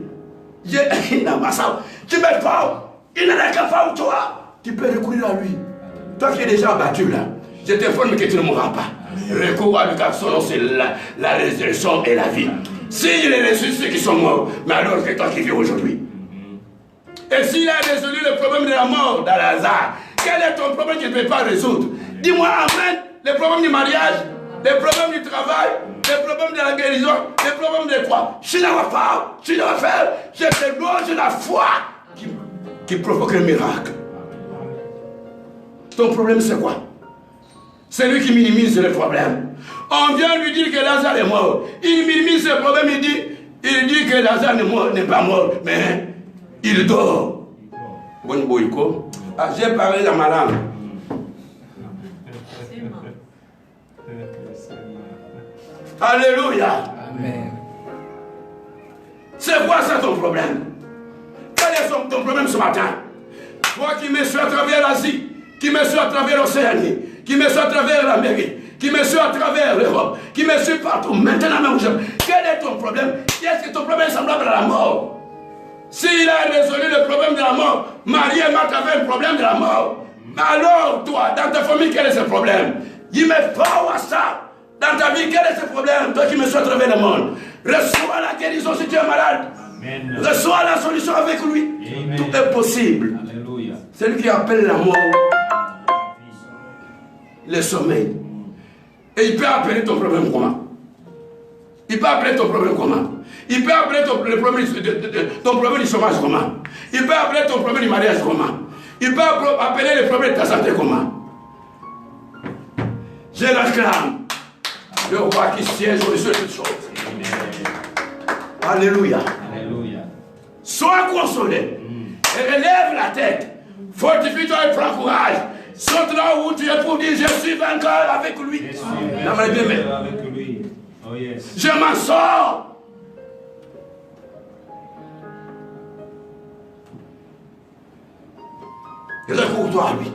S2: Tu m'es fort. Il n'en a qu'à faire toi. Tu peux recourir à lui. Toi qui es déjà abattu là. Je t'informe que tu ne mourras pas. Recours à lui car son nom c'est la résurrection et la vie. S'il est ressuscité ceux qui sont morts, mais alors c'est toi qui vis aujourd'hui. Et s'il a résolu le problème de la mort d'Alazare, quel est ton problème qu'il ne peut pas résoudre? Dis-moi amen. Les problèmes du mariage, les problèmes du travail, les problèmes de la guérison, les problèmes de quoi? Je dois faire. Je te donne la foi qui provoque le miracle. Ton problème c'est quoi? C'est lui qui minimise le problème. On vient lui dire que Lazare est mort. Il minimise ce problème, il dit que Lazare n'est pas mort, mais il dort. J'ai parlé dans ma langue. Alléluia.
S4: Amen.
S2: C'est quoi ça ton problème? Quel est ton problème ce matin? Toi qui me suis à travers l'Asie, qui me suis à travers l'Océanie, qui me suis à travers l'Amérique, qui me suis à travers l'Europe, qui me suis partout, maintenant même quel est ton problème? Est-ce que ton problème est semblable à la mort? S'il a résolu le problème de la mort, Marie et Marthe avaient un problème de la mort. Mais alors, toi, dans ta famille, quel est ce problème? Dis-moi pas ça. Dans ta vie, quel est ce problème? Toi qui me suis à travers le monde, reçois la guérison si tu es malade. Amen. Reçois la solution avec lui. Amen. Tout est possible. Alléluia. C'est lui qui appelle la mort le sommeil. Et il peut appeler ton problème comment? Il peut appeler ton problème comment? Il peut appeler ton problème du chômage comment? Il peut appeler ton problème du mariage comment? Il peut appeler le problème de ta santé comment? Je l'acclame. Le roi qui siège au-dessus de toutes choses. Alléluia. Alléluia. Sois consolé. Et relève la tête. Fortifie-toi et prends courage. Saute là où tu es pour dire je suis vainqueur avec lui.
S5: Avec lui. Oh yes.
S2: Je m'en sors. Recours-toi à lui.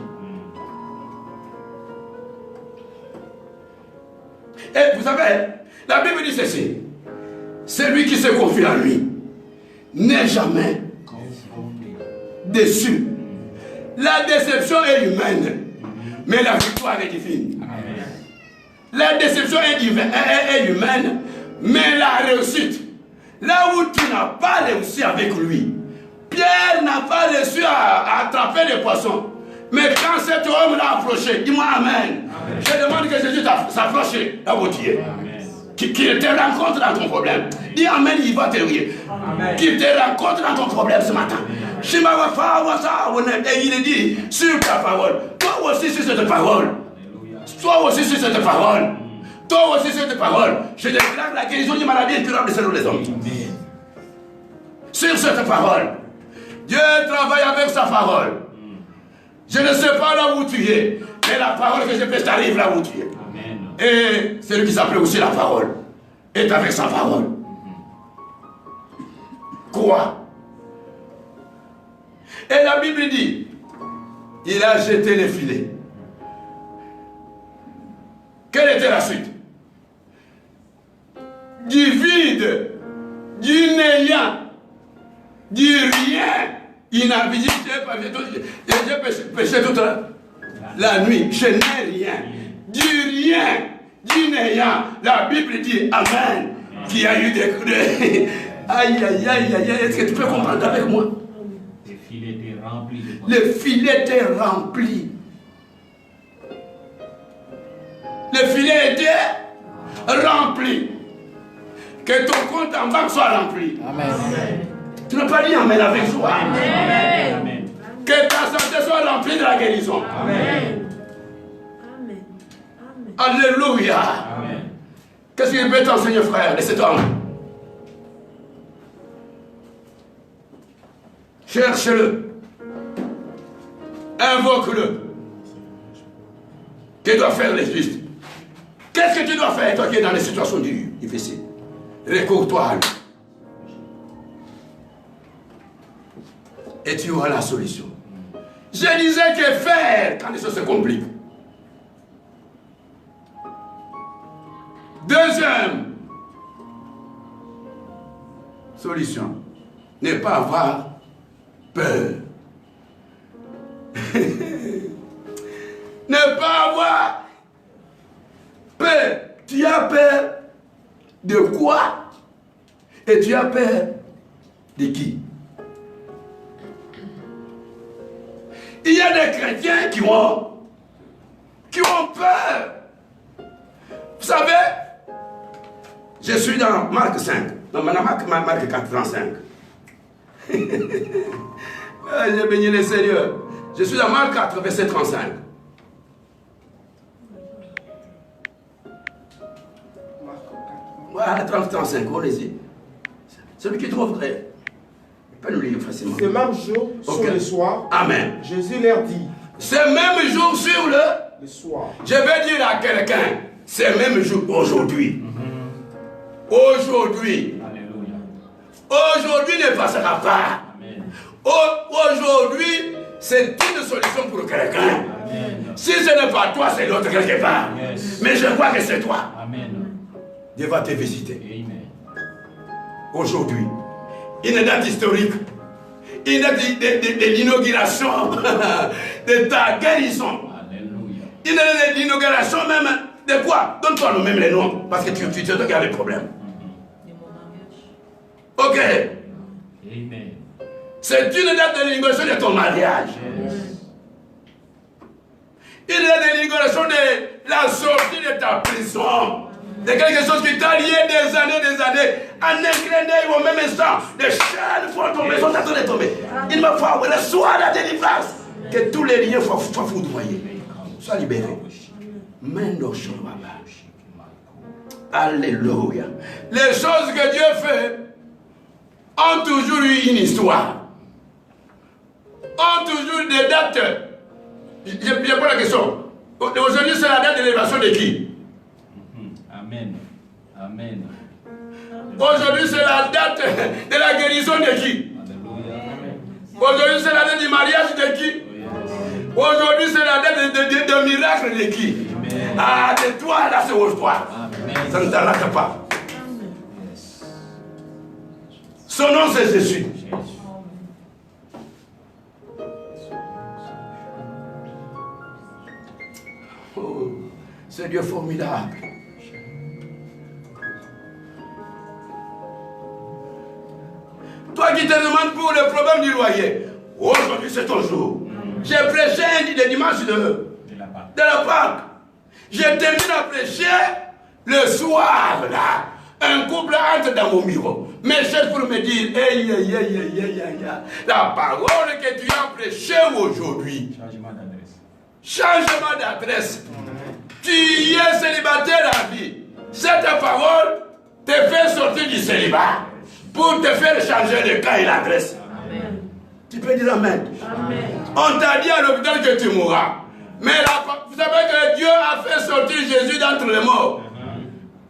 S2: Et vous savez, la Bible dit ceci. Celui qui se confie à lui n'est jamais déçu. La déception est humaine, mais la victoire est divine. Amen. La déception est humaine, mais la réussite, là où tu n'as pas réussi avec lui, Pierre n'a pas réussi à attraper les poissons. Mais quand cet homme l'a approché, dis-moi amen. Amen. Je demande que Jésus s'approche là où tu es. Qu'il te rencontre dans ton problème. Dis amen, il va te rire. Qu'il te rencontre dans ton problème ce matin. Et il est dit sur ta parole. Toi aussi sur cette parole. Toi aussi sur cette parole. Toi aussi sur cette parole. Je déclare la guérison du maladie incurable selon les hommes. Sur cette parole. Dieu travaille avec sa parole. Je ne sais pas là où tu es, mais la parole que je fais t'arrive là où tu es. Amen. Et celui qui s'appelle aussi la parole est avec sa parole. Quoi? Et la Bible dit, il a jeté les filets. Quelle était la suite? Du vide, du néant, du rien. Inhabité, j'ai péché toute la nuit, je n'ai rien. Du rien, du néant. La Bible dit amen. Qui a eu des coups de. Aïe, aïe, aïe, aïe, est-ce que tu peux comprendre avec moi?
S5: Les filets étaient remplis.
S2: Les filets étaient remplis. Les filets étaient remplis. Que ton compte en banque soit rempli. Amen. Tu n'as pas dit amen avec joie. Amen. Amen. Que ta santé soit remplie de la guérison. Amen. Alléluia.
S5: Amen.
S2: Qu'est-ce qu'il peut t'enseigner, frère, de cet homme? Cherche-le. Invoque-le. Que doit faire les justes? Qu'est-ce que tu dois faire, toi qui es dans les situations difficiles? Recours-toi à lui. Et tu auras la solution. Je disais que faire quand les choses se compliquent. Deuxième solution, ne pas avoir peur. Ne pas avoir peur. Tu as peur de quoi? Et tu as peur de qui? Il y a des chrétiens qui ont peur. Vous savez, je suis dans Marc 5. Non, maintenant Marc 4, 35. J'ai béni le Seigneur. Je suis dans Marc 4, verset 35. Voilà, 35, allez-y. Celui qui trouve vrai, il peut nous lire facilement.
S3: Ce même jour, sur le soir,
S2: Amen.
S3: Jésus leur dit,
S2: Ce même jour sur
S3: le soir,
S2: je vais dire à quelqu'un, ce même jour aujourd'hui. Aujourd'hui.
S5: Alléluia.
S2: Aujourd'hui ne passera pas.
S5: Amen.
S2: Aujourd'hui, c'est une solution pour quelqu'un.
S5: Amen.
S2: Si ce n'est pas toi, c'est l'autre quelque part.
S5: Yes.
S2: Mais je crois que c'est toi.
S5: Amen.
S2: Dieu va te visiter.
S5: Amen.
S2: Aujourd'hui, une date historique, une date de l'inauguration de ta guérison.
S5: Alléluia.
S2: Une date de l'inauguration même de quoi? Donne-toi nous-mêmes les noms, parce que tu sais toi qui as les problèmes. Ok.
S5: Amen.
S2: C'est une date de l'inauguration de ton mariage.
S5: Yes.
S2: Une date de l'inauguration de la sortie de ta prison. De quelque chose qui t'a lié des années. En un clin d'œil au même instant, des chaînes vont tomber, sont en train de tomber. Il me faut reçoit la délivrance. Que tous les liens soient foudroyés. Sois libéré. Alléluia. Les choses que Dieu fait ont toujours eu une histoire. Ont toujours des dates. Je pose la question. Aujourd'hui, c'est la date de l'élévation de qui?
S5: Amen. Amen.
S2: Aujourd'hui, c'est la date de la guérison de qui?
S5: Alléluia.
S2: Aujourd'hui, c'est la date du mariage de qui? Aujourd'hui, c'est la date de miracle de qui?
S5: Amen.
S2: Ah, de toi, là, c'est aujourd'hui.
S5: Amen.
S2: Ça ne t'arrête pas. Son nom, c'est Jésus. Oh, c'est Dieu formidable. Toi qui te demandes pour le problème du loyer, aujourd'hui c'est ton jour. J'ai prêché le dimanche de la Pâque. J'ai terminé à prêcher le soir là. Un couple entre dans mon bureau. Mes chefs pour me dire, la parole que tu as prêchée aujourd'hui.
S5: Changement d'adresse.
S2: Changement d'adresse. Tu es célibataire à vie. Cette parole te fait sortir du célibat pour te faire changer le cas et l'adresse.
S4: Amen.
S2: Tu peux dire Amen.
S4: Amen.
S2: On t'a dit à l'hôpital que tu mourras. Mais vous savez que Dieu a fait sortir Jésus d'entre les morts.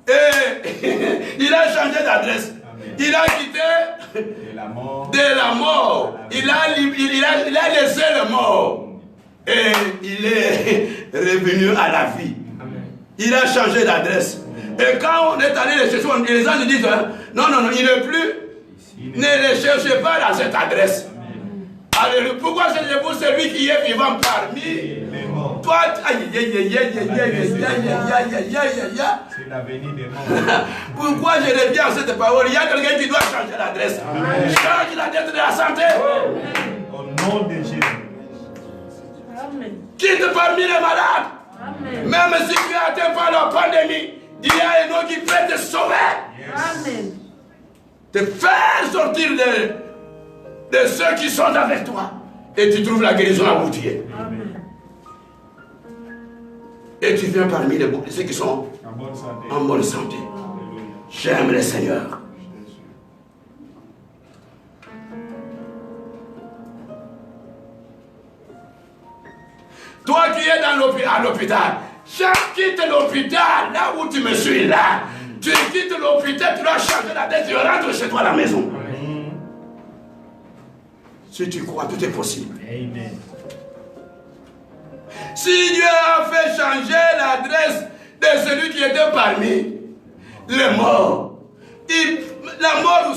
S2: Et il a changé d'adresse. Il a quitté
S5: De la mort.
S2: de la mort. Il a laissé le mort. Et il est revenu à la vie. Il a changé d'adresse. Et quand on est allé le chercher, les gens nous disent, non, il n'est plus. Ne le cherchez pas dans cette adresse. Alléluia. Pourquoi c'est pour celui qui est vivant parmi toi?
S5: C'est l'avenir des morts.
S2: Pourquoi je reviens à cette parole? Il y a quelqu'un qui doit changer l'adresse. Change l'adresse de la santé.
S5: Au nom de Jésus.
S4: Amen.
S2: Quitte parmi les malades.
S4: Amen.
S2: Même si tu es atteint par la pandémie, il y a un nom qui peut te sauver.
S4: Amen.
S2: Te faire sortir de ceux qui sont avec toi. Et tu trouves la guérison à Moutier.
S4: Amen.
S2: Et tu viens parmi ceux qui sont
S5: En bonne santé.
S2: en bonne santé.
S5: Alléluia.
S2: J'aime le Seigneur.
S5: Jésus.
S2: Toi qui es à l'hôpital, quitte l'hôpital, là où tu me suis là. Tu quittes l'hôpital, tu dois changer la tête, tu rentres chez toi à la maison. Si tu crois, tout est possible.
S5: Amen.
S2: Si Dieu a fait changer l'adresse de celui qui était parmi les morts, la mort,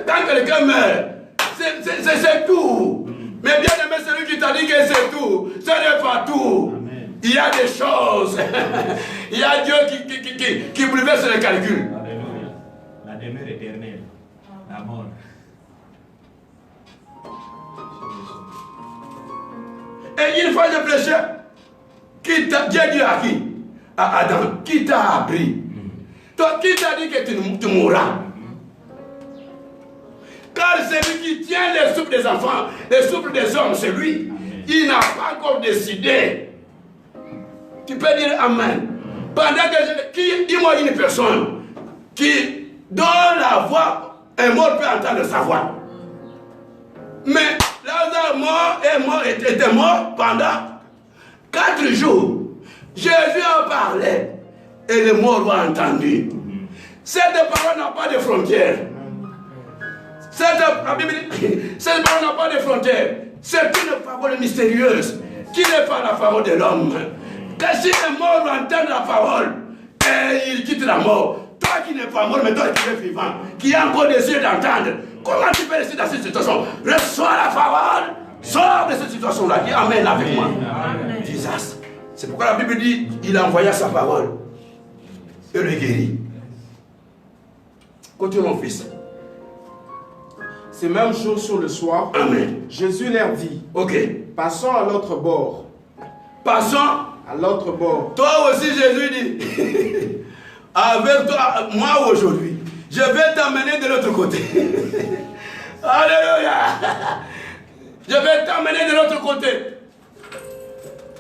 S2: quand quelqu'un meurt, c'est tout. Mais bien aimé, celui qui t'a dit que c'est tout, ce n'est pas tout.
S5: Amen.
S2: Il y a des choses. Il y a Dieu qui bouleverse les calculs.
S5: Alléluia. La demeure éternelle. La mort.
S2: Et une fois je prêchais, Dieu dit à qui? À Adam, qui t'a appris? Toi, qui t'a dit que tu mourras? Car celui qui tient les souffles des enfants, les souffles des hommes, c'est lui. Il n'a pas encore décidé. Tu peux dire Amen. Pendant que dis-moi une personne qui, dont la voix, un mort peut entendre sa voix. Mais Lazare était mort pendant 4 jours. Jésus en parlait et les morts l'ont entendu. Cette parole n'a pas de frontières. Cette parole n'a pas de frontières. C'est une parole mystérieuse qui n'est pas la parole de l'homme. Car si les morts entendent la parole et ils quittent la mort, toi qui n'es pas mort, mais toi qui es vivant, qui a encore des yeux d'entendre, comment tu peux rester dans cette situation? Reçois la parole, sors de cette situation-là. Dis Amen avec moi.
S4: Amen.
S2: Jesus. C'est pourquoi la Bible dit il envoya sa parole et le guérit. Continuons, fils.
S3: C'est même chose sur le soir.
S2: Amen.
S3: Jésus leur dit,
S2: Ok.
S3: passons à l'autre bord.
S2: Passons.
S3: À l'autre bord.
S2: Toi aussi, Jésus dit, avec toi, moi aujourd'hui, je vais t'emmener de l'autre côté. Alléluia. Je vais t'emmener de l'autre côté.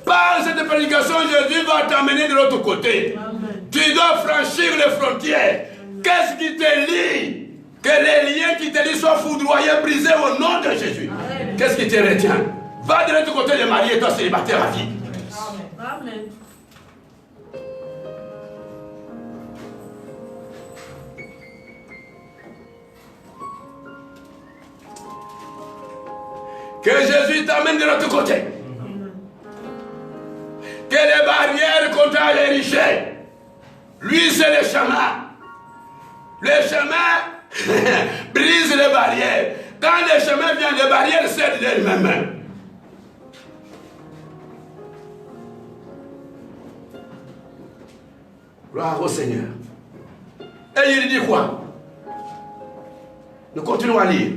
S2: Par cette prédication, Jésus va t'emmener de l'autre côté.
S4: Amen.
S2: Tu dois franchir les frontières. Qu'est-ce qui te lie? Que les liens qui te lient soient foudroyés, brisés au nom de Jésus.
S4: Amen.
S2: Qu'est-ce qui te retient? Va de l'autre côté de marié, toi célibataire à vie.
S4: Amen.
S2: Que Jésus t'amène de l'autre côté. Que les barrières qu'on t'a érigées, lui c'est le chemin. Le chemin brise les barrières. Quand le chemin vient, les barrières cèdent d'elles-mêmes. Gloire au Seigneur. Et il dit quoi? Nous continuons à lire.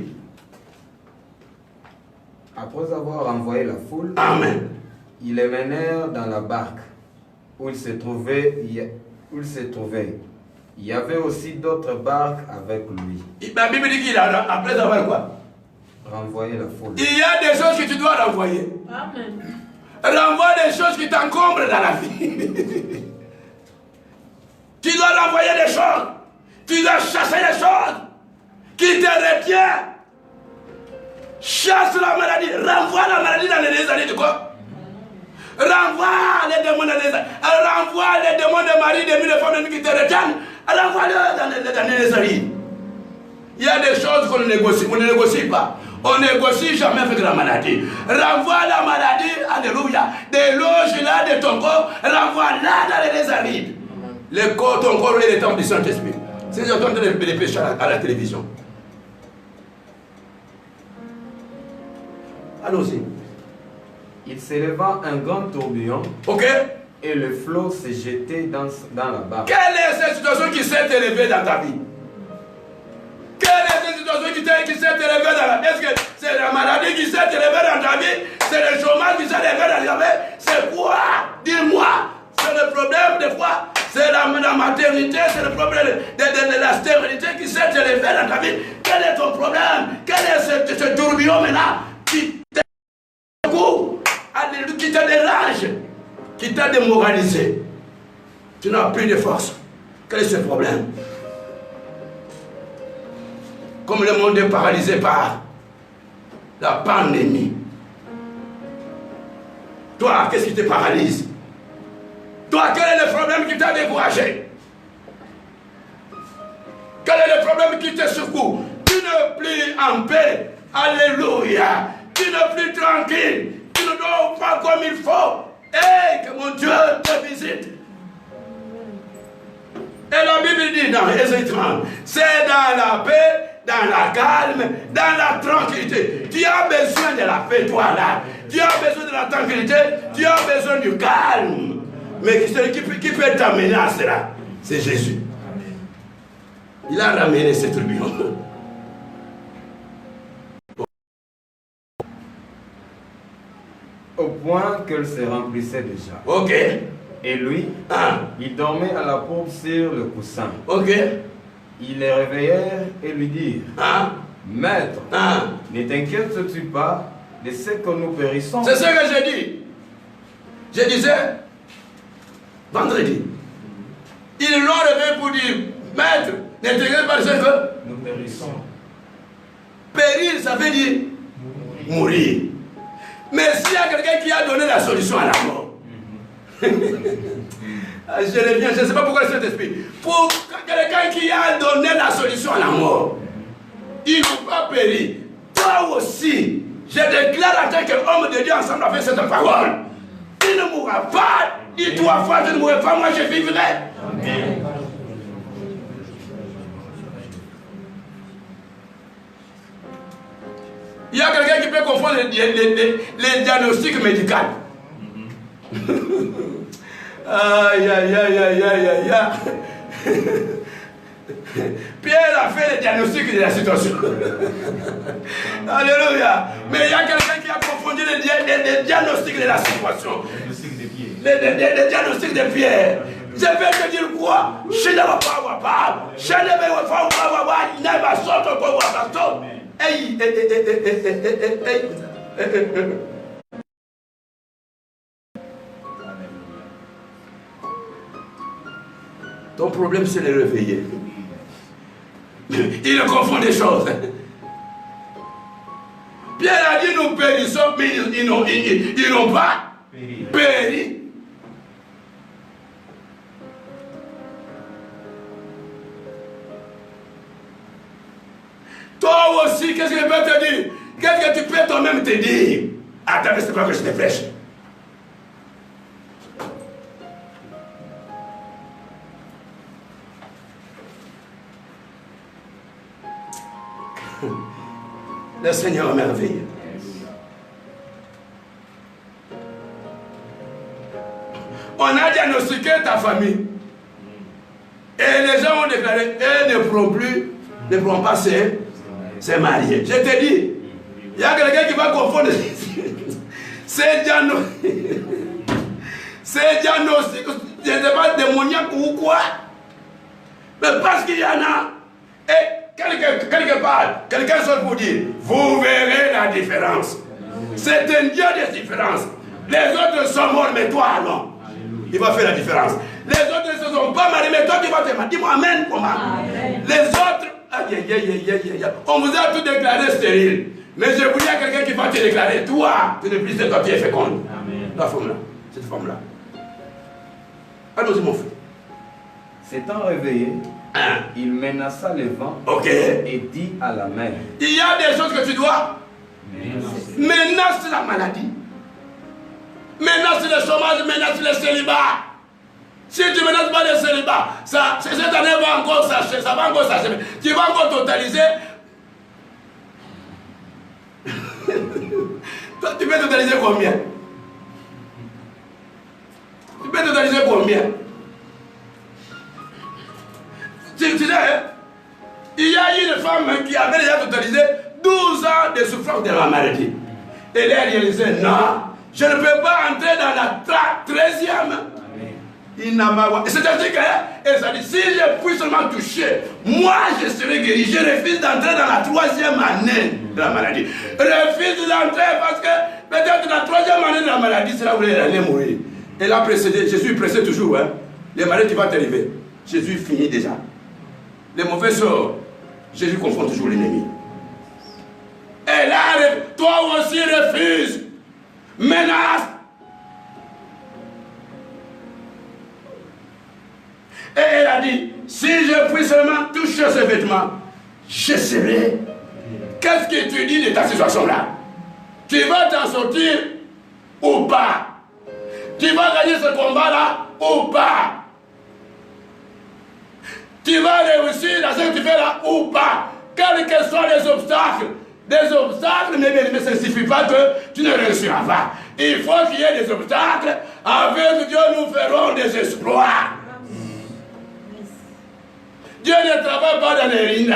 S6: Après avoir envoyé la foule,
S2: Amen.
S6: ils les menèrent dans la barque où ils se trouvaient. Il y avait aussi d'autres barques avec lui.
S2: La Bible dit qu'il a, après avoir quoi?
S6: Renvoyer la foule.
S2: Il y a des choses que tu dois renvoyer.
S4: Amen.
S2: Renvoie les choses qui t'encombrent dans la vie. Tu dois renvoyer des choses. Tu dois chasser les choses qui te retiennent. Chasse la maladie. Renvoie la maladie dans les années de quoi? Renvoie les démons dans les années. Renvoie les démons de mari, de mille femmes qui te retiennent. Renvoie-les dans les années. Il y a des choses qu'on négocie. On ne négocie pas. On ne négocie jamais avec la maladie. Renvoie la maladie, alléluia, des loges là de ton corps, renvoie-la dans les arides. Le corps, ton corps est le temple du Saint-Esprit. C'est ce qu'on de pécher à la télévision. Allons-y.
S6: Il s'éleva un grand tourbillon
S2: Ok?
S6: et le flot s'est jeté dans la barque.
S2: Quelle est cette situation qui s'est élevée dans ta vie? Quelle est cette situation qui s'est élevée dans la vie? Est-ce que c'est la maladie qui s'est élevée dans ta vie? C'est le chômage qui s'est élevé dans ta vie? C'est quoi? Dis-moi. C'est le problème des fois. C'est la maternité, c'est le problème de la stérilité qui s'est élevé dans ta vie. Quel est ton problème? Quel est ce tourbillon maintenant qui te dérange? qui t'a démoralisé. Tu n'as plus de force. Quel est ce problème? Comme le monde est paralysé par la pandémie. Toi, qu'est-ce qui te paralyse? Toi, quel est le problème qui t'a découragé? Quel est le problème qui te secoue? Tu n'es plus en paix. Alléluia. Tu n'es plus tranquille. Tu ne dors pas comme il faut. Et que mon Dieu te visite. Et la Bible dit dans Ésaïe 30, c'est dans la paix, dans la calme, dans la tranquillité. Tu as besoin de la paix, toi là. Tu as besoin de la tranquillité. Tu as besoin du calme. Mais qui peut t'amener à cela? C'est Jésus. Il a ramené ce tourbillon.
S6: Au point qu'elle se remplissait déjà.
S2: Ok.
S6: Et lui, il dormait à la porte sur le coussin.
S2: Ok.
S6: Ils les réveillèrent et lui dirent, Maître, ne t'inquiètes-tu pas de ce que nous périssons?
S2: C'est ce que j'ai dit. Je disais, vendredi, ils l'ont réveillé pour dire, Maître, ne t'inquiète pas de ce que
S6: nous périssons.
S2: Périr, ça veut dire mourir. Mais s'il y a quelqu'un qui a donné la solution à la mort, je reviens, je ne sais pas pourquoi le Saint-Esprit. Pour quelqu'un qui a donné la solution à la mort, ils n'ont pas péri. Toi aussi, je déclare en tant qu'homme de Dieu ensemble avec cette parole. Tu ne mourras pas. Dis 3 fois, tu ne mourras pas, moi je vivrai. Amen. Il y a quelqu'un qui peut confondre les diagnostics médicaux. Aïe, aïe, aïe, aïe, aïe, aïe. Pierre a fait le diagnostic de la situation. Alléluia. Mais il y a quelqu'un qui a confondu les diagnostics de la situation. Les diagnostics de Pierre. Je vais te dire quoi? Je ne vais pas voir. Je ne vais pas voir. Il n'a pas sorti pour voir. Hey. Ton problème, c'est de réveiller. Il confond des choses. Pierre a dit nous périssons, mais ils n'ont pas péri. Toi aussi, qu'est-ce que je peux te dire? Qu'est-ce que tu peux toi-même te dire? Attends, c'est pas que je te prêche. Le Seigneur est merveilleux. On a diagnostiqué ta famille. Et les gens ont déclaré, elles ne pourront pas se marier. Je te dis, il y a quelqu'un qui va confondre ces diagnostics, je ne sais pas, démoniaques ou quoi. Mais parce qu'il y en a, et quelque part, quelqu'un seul pour dire, vous verrez la différence. C'est un Dieu de différence. Les autres sont morts, mais toi non. Il va faire la différence. Les autres ne se sont pas mariés, mais toi tu vas te marier. Dis-moi amen, comment? Les autres, on vous a tout déclaré stérile. Mais je vous dis à quelqu'un qui va te déclarer, toi, tu n'es plus de toi, tu es féconde. La femme là, cette femme là. Allons-y mon frère.
S6: S'étant réveillé, il menaça le vent et dit à la mer.
S2: Il y a des choses que tu dois menacer la maladie, menace le chômage, menace le célibat. Si tu ne menaces pas le célibat, cette année va encore s'achever, ça va encore s'achever. Tu vas encore totaliser. Toi, tu peux totaliser combien? Tu peux totaliser combien? Tu sais, il y a une femme qui avait déjà totalisé 12 ans de souffrance de la maladie. Et elle a réalisé, non, je ne peux pas entrer dans la 13e. C'est-à-dire qu'elle s'est dit, si je puis seulement toucher, moi je serai guéri. Je refuse d'entrer dans la 3e année de la maladie. Je refuse d'entrer parce que peut-être la 3e année de la maladie, c'est là où elle allait mourir. Elle a précédé, Jésus pressait toujours. Hein. Les malades qui vont t'arriver, Jésus finit déjà. Les mauvais sorts, Jésus confronte toujours l'ennemi. Et là, toi aussi refuse, menace. Et elle a dit, si je puis seulement toucher ce vêtement, je serai. Qu'est-ce que tu dis de ta situation-là? Tu vas t'en sortir ou pas? Tu vas gagner ce combat-là ou pas? Tu vas réussir dans ce que tu fais là ou pas? Quels que soient les obstacles, mais ça ne suffit pas que tu ne réussiras pas. Il faut qu'il y ait des obstacles. Avec Dieu, nous ferons des exploits. Dieu ne travaille pas dans les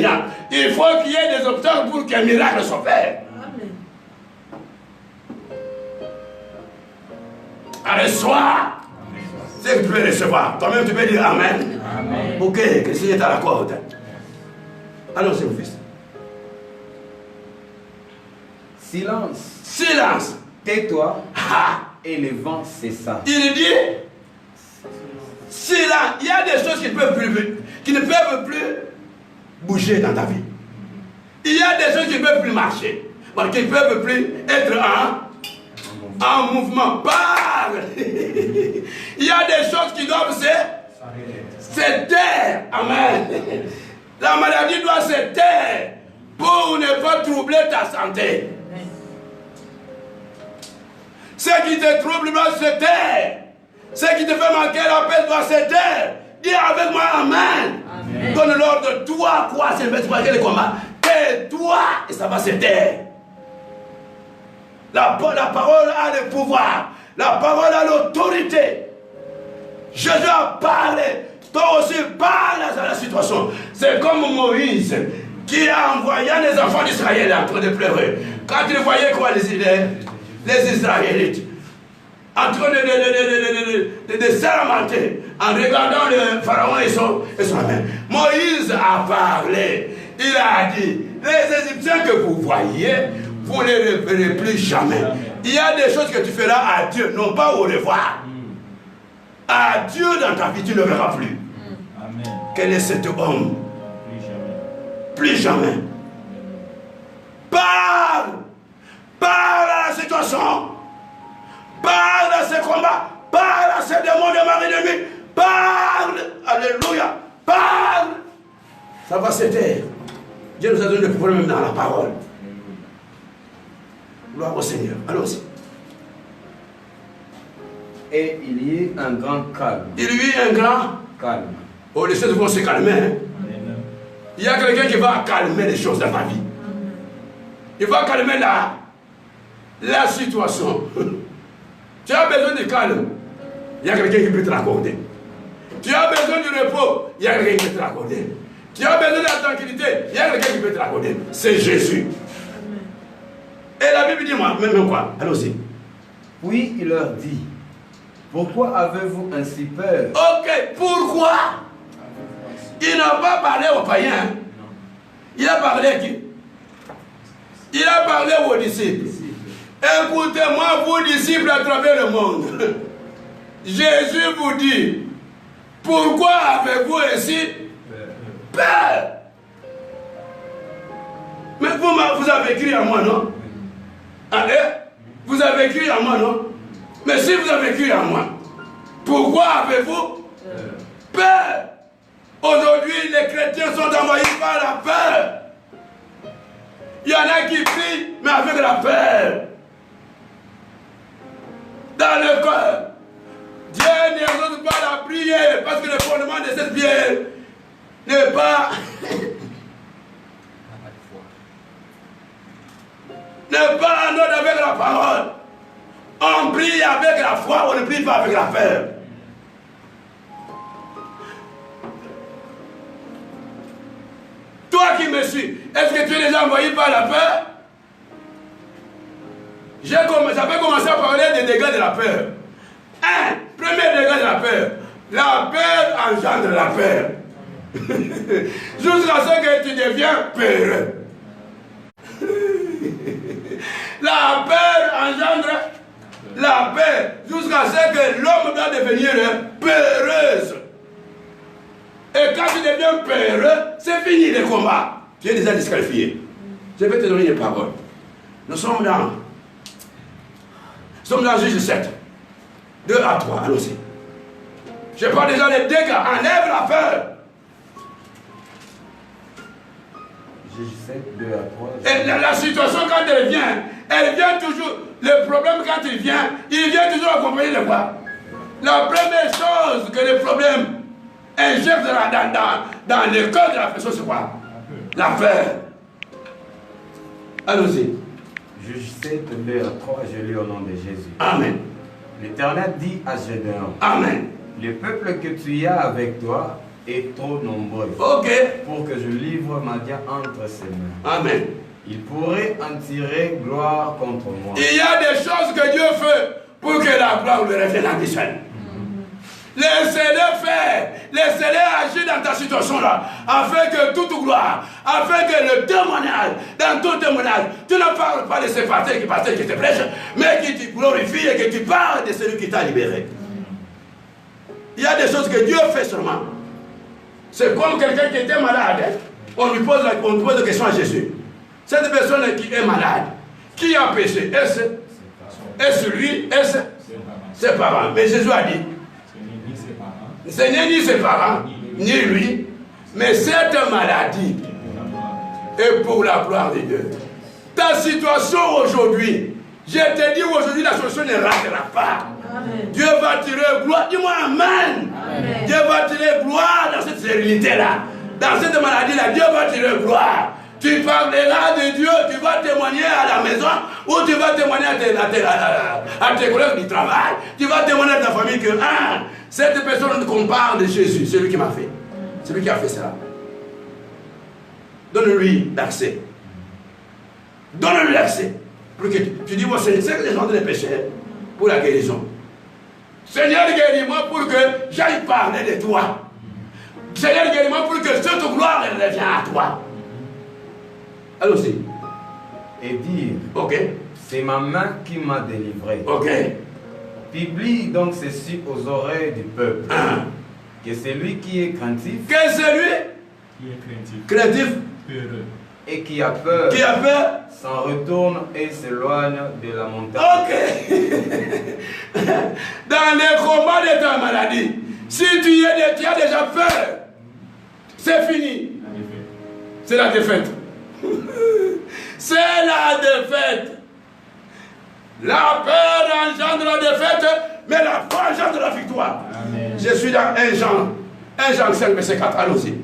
S2: gens. Il faut qu'il y ait des obstacles pour qu'un miracle soit fait. Reçois ce que tu peux recevoir. Toi-même, tu peux dire Amen. Amen. Ok, que le Seigneur t'accorde. Allons-y, mon fils.
S6: Silence.
S2: Silence.
S6: Tais-toi.
S2: Ah.
S6: Et le vent cessa.
S2: Il dit silence. Il y a des choses qui ne peuvent plus bouger dans ta vie. Il y a des choses qui ne peuvent plus marcher. Qui ne peuvent plus être en mouvement. Parle. Il y a des choses qui doivent se taire. Amen. La maladie doit se taire pour ne pas troubler ta santé. Ce qui te trouble doit se taire. Ce qui te fait manquer la paix doit se taire. Dis avec moi Amen. Amen. Donne l'ordre, toi, quoi, c'est le combat. Tais-toi et ça va se taire. La parole a le pouvoir. La parole a l'autorité. Jésus a parlé. Toi aussi parle à la situation. C'est comme Moïse qui a envoyé les enfants d'Israël en train de pleurer. Quand ils voyaient quoi les Israélites en train de s'alimenter en regardant le pharaon et son mère. Moïse a parlé. Il a dit, les Égyptiens que vous voyez, vous ne les reverrez plus jamais. Il y a des choses que tu feras à Dieu, non pas au revoir. À Dieu dans ta vie, tu ne verras plus.
S5: Amen.
S2: Quel est cet homme?
S5: Plus jamais.
S2: Plus jamais. Parle. Parle à la situation. Parle à ce combat. Parle à ce démon de mari de nuit. Parle. Alléluia. Parle. Ça va se taire. Dieu nous a donné le pouvoir même dans la parole. Gloire au Seigneur. Allons-y.
S6: Et il y eut un grand calme.
S2: Il y eut un grand
S6: calme.
S2: Oh, les choses vont se calmer. Hein? Il y a quelqu'un qui va calmer les choses dans ta vie. Il va calmer la situation. Tu as besoin de calme. Il y a quelqu'un qui peut te l'accorder. Tu as besoin du repos. Il y a quelqu'un qui peut te l'accorder. Tu as besoin de la tranquillité. Il y a quelqu'un qui peut te l'accorder. C'est Jésus. Et la Bible dit moi, même quoi? Allons-y.
S6: Puis il leur dit, pourquoi avez-vous ainsi peur?
S2: Ok, pourquoi? Il n'a pas parlé aux païens. Il a parlé à qui? Il a parlé aux disciples. Écoutez-moi, vous disciples à travers le monde. Jésus vous dit, pourquoi avez-vous ainsi peur? Mais vous avez cru en moi, non? Allez, vous avez cru en moi, non? Mais si vous avez cru en moi, pourquoi avez-vous peur? Aujourd'hui, les chrétiens sont envahis par la peur. Il y en a qui prient, mais avec la peur. Dans le cœur. Dieu n'exauce pas la prière, parce que le fondement de cette prière n'est pas... n'est pas en ordre avec la parole. On prie avec la foi, on ne prie pas avec la peur. Toi qui me suis, est-ce que tu es déjà envoyé par la peur? J'avais commencé à parler des dégâts de la peur. Premier dégât de la peur. La peur engendre la peur. Jusqu'à ce que tu deviens peureux. La peur engendre la paix jusqu'à ce que l'homme doit devenir peureuse. Et quand tu deviens peureux, c'est fini le combat. Tu es déjà disqualifié. Je vais te donner une parole. Nous sommes dans Juge 7. 2 à 3, allons-y. Je parle déjà des dégâts. Enlève la peur.
S6: Juge 7, 2 à 3.
S2: Et la situation, quand elle vient toujours. Le problème, quand il vient toujours accompagné de quoi? La première chose que le problème injecte dans le cœur de la personne, c'est quoi? La peur. Allons-y.
S6: Juge 7, 2 à 3, je lis au nom de Jésus.
S2: Amen.
S6: L'Éternel dit à Gédéon,
S2: Amen.
S6: le peuple que tu as avec toi est trop nombreux
S2: Ok.
S6: pour que je livre Madia entre ses mains.
S2: Amen.
S6: Il pourrait en tirer gloire contre moi.
S2: Il y a des choses que Dieu fait pour que la gloire lui revienne en Israël. Laissez-le faire, laissez-le agir dans ta situation-là, afin que toute gloire, afin que le témoignage, dans tout témoignage, tu ne parles pas de ce pasteur qui te prêche, mais qui te glorifie et que tu parles de celui qui t'a libéré. Il y a des choses que Dieu fait seulement. C'est comme quelqu'un qui était malade, on lui pose la question à Jésus. Cette personne qui est malade, qui a péché? Est-ce lui? Est-ce ses parents? Mais Jésus a dit, ce n'est ni ses parents, ni lui, mais cette maladie est pour la gloire de Dieu. Ta situation aujourd'hui, je te dis aujourd'hui, la solution ne ratera pas. Amen. Dieu va tirer gloire. Dis-moi Amen. Amen. Dieu va tirer gloire dans cette stérilité-là. Dans cette maladie-là, Dieu va tirer gloire. Tu parleras de Dieu, tu vas témoigner à la maison, ou tu vas témoigner à tes collègues du travail. Tu vas témoigner à ta famille que cette personne qu'on parle de Jésus, c'est lui qui m'a fait. C'est lui qui a fait cela. Donne-lui l'accès. Donne-lui l'accès. Pour que tu dis, moi, c'est que les gens de péchés pour la guérison. Seigneur, guéris-moi pour que j'aille parler de toi. Seigneur, guéris-moi pour que cette gloire revienne à toi. Allons-y.
S6: Et dire,
S2: ok,
S6: c'est ma main qui m'a délivré.
S2: Ok.
S6: Publie donc ceci aux oreilles du peuple. Que celui qui est craintif.
S2: Que celui
S5: qui est craintif.
S2: Craintif.
S5: Peureux.
S6: Et qui a peur.
S2: Qui a peur.
S6: S'en retourne et s'éloigne de la montagne.
S2: Ok. Dans les combats de ta maladie, si tu as déjà peur, c'est fini. C'est la défaite. C'est la défaite. La peur engendre la défaite, mais la foi engendre la victoire. Amen. Je suis dans 1 Jean 5, verset 4. Allons-y.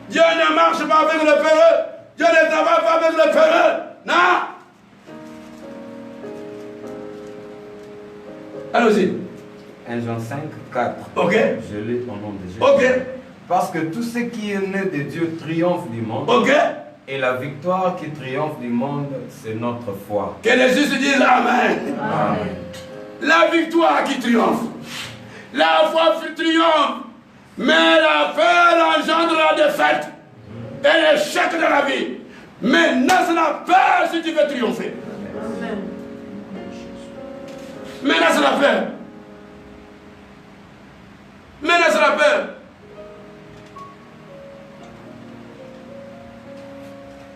S2: Dieu ne marche pas avec le peureux. Dieu ne travaille pas avec le peureux. Non. Allons-y.
S6: 1 Jean 5, 4.
S2: Ok.
S6: Je lis au nom de Jésus.
S2: Ok.
S6: Parce que tout ce qui est né de Dieu triomphe du monde.
S2: Ok.
S6: Et la victoire qui triomphe du monde, c'est notre foi.
S2: Que les justes disent Amen.
S6: Amen.
S2: La victoire qui triomphe. La foi triomphe. Mais la peur engendre la défaite. Et l'échec de la vie. Mais naisse la peur si tu veux triompher. Amen. Menace la peur. Menace la peur.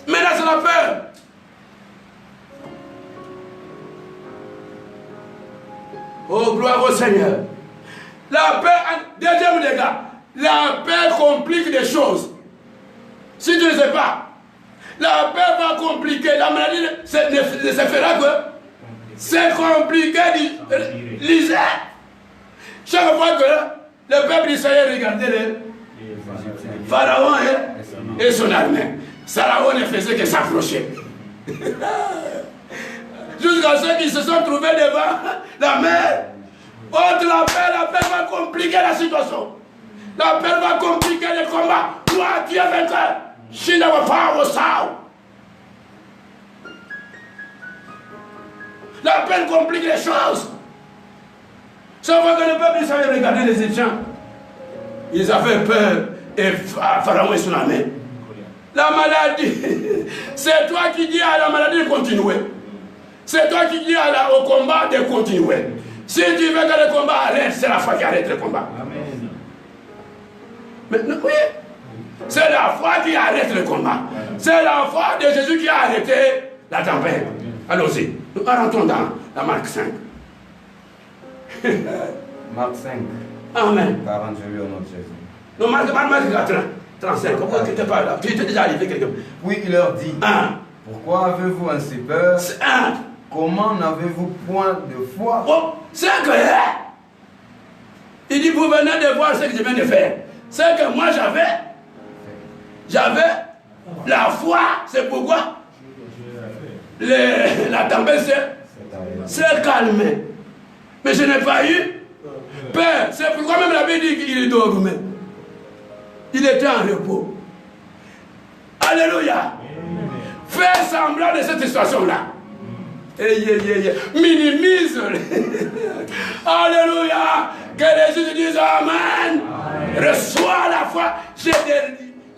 S2: Menace la peur. Oh, gloire au Seigneur. La paix, deuxième dégât, la paix complique des choses. Si tu ne sais pas, la paix va compliquer. La maladie ne se fera que c'est compliqué. Lisez. Chaque fois que le peuple d'Israël regardait le Pharaon et son armée, Pharaon ne faisait que s'approcher. Jusqu'à ceux qui se sont trouvés devant la mer. La paix va compliquer la situation. La paix va compliquer le combat. Toi, tu es vainqueur. La paix complique les choses. Chaque fois que le peuple savait regarder les Égyptiens, ils avaient peur et Pharaon et son armée. La maladie, c'est toi qui dis à la maladie de continuer. C'est toi qui dis au combat de continuer. Si tu veux que le combat arrête, c'est la foi qui arrête le combat.
S5: Amen.
S2: Maintenant, oui. C'est la foi qui arrête le combat. C'est la foi de Jésus qui a arrêté la tempête. Allons-y. Nous rentrons dans la Marc 5.
S6: Marc 5,
S2: Amen.
S6: 40, je lis au nom de Jésus.
S2: Non, Marc 35. Pourquoi tu n'étais pas là? Tu étais déjà arrivé quelque part.
S6: Puis il leur dit, pourquoi avez-vous ainsi peur? Comment n'avez-vous point de foi?
S2: Oh, c'est que il dit, vous venez de voir ce que je viens de faire. C'est que moi j'avais la foi. C'est pourquoi la tempête s'est calmée. Mais je n'ai pas eu peur. C'est pourquoi même la Bible dit qu'il dormait. Il était en repos. Alléluia. Fais semblant de cette situation-là. Minimise. Alléluia. Que les Jésus disent Amen. Reçois la foi. Je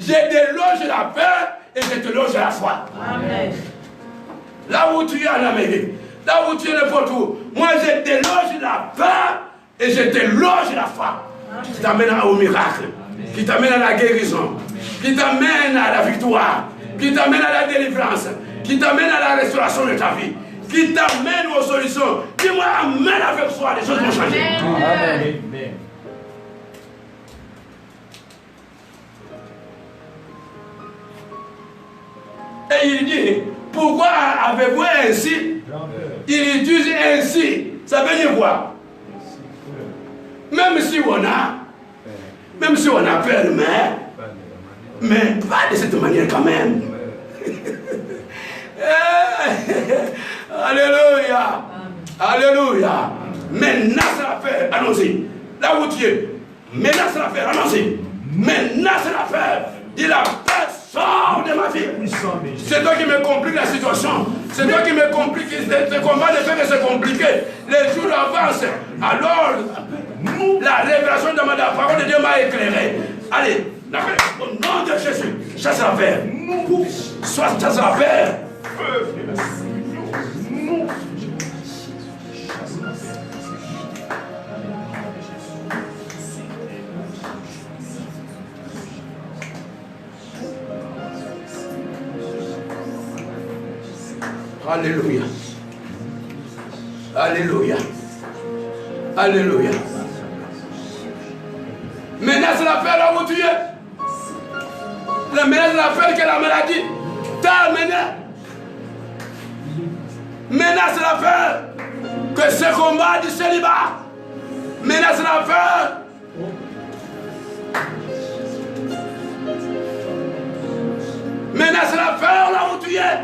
S2: déloge la peur et je te loge la foi.
S4: Amen.
S2: Là où tu es en Amérique, là où tu es n'importe où, moi je déloge la peur et je déloge la foi. Qui t'amène au miracle, qui t'amène à la guérison, qui t'amène à la victoire, qui t'amène à la délivrance, qui t'amène à la restauration de ta vie, qui t'amène aux solutions. Dis-moi Amen avec foi, les choses vont changer.
S5: Amen.
S2: Et il dit, pourquoi avez-vous ainsi? Il utilise ainsi. Ça veut dire quoi? Même si on a peur, mais pas de cette manière quand même. Alléluia. Alléluia. Menace la peur. Allons-y. Là où tu es. Menace la peur. Allons-y. Menace la peur. Dis la peur sort de ma vie. C'est toi qui me complique la situation. C'est toi qui me complique. Ce combat ne fait que se compliquer. Les jours avancent. Alors, la révélation de la parole de Dieu m'a éclairé. Allez, au nom de Jésus, chasse la peur. Soit chasse la peur. Alléluia. Alléluia. Alléluia. Menace la peur là où tu es. La menace la peur que la maladie t'a amené. Menace la peur que ce combat du célibat. Menace la peur. Menace la peur là où tu es.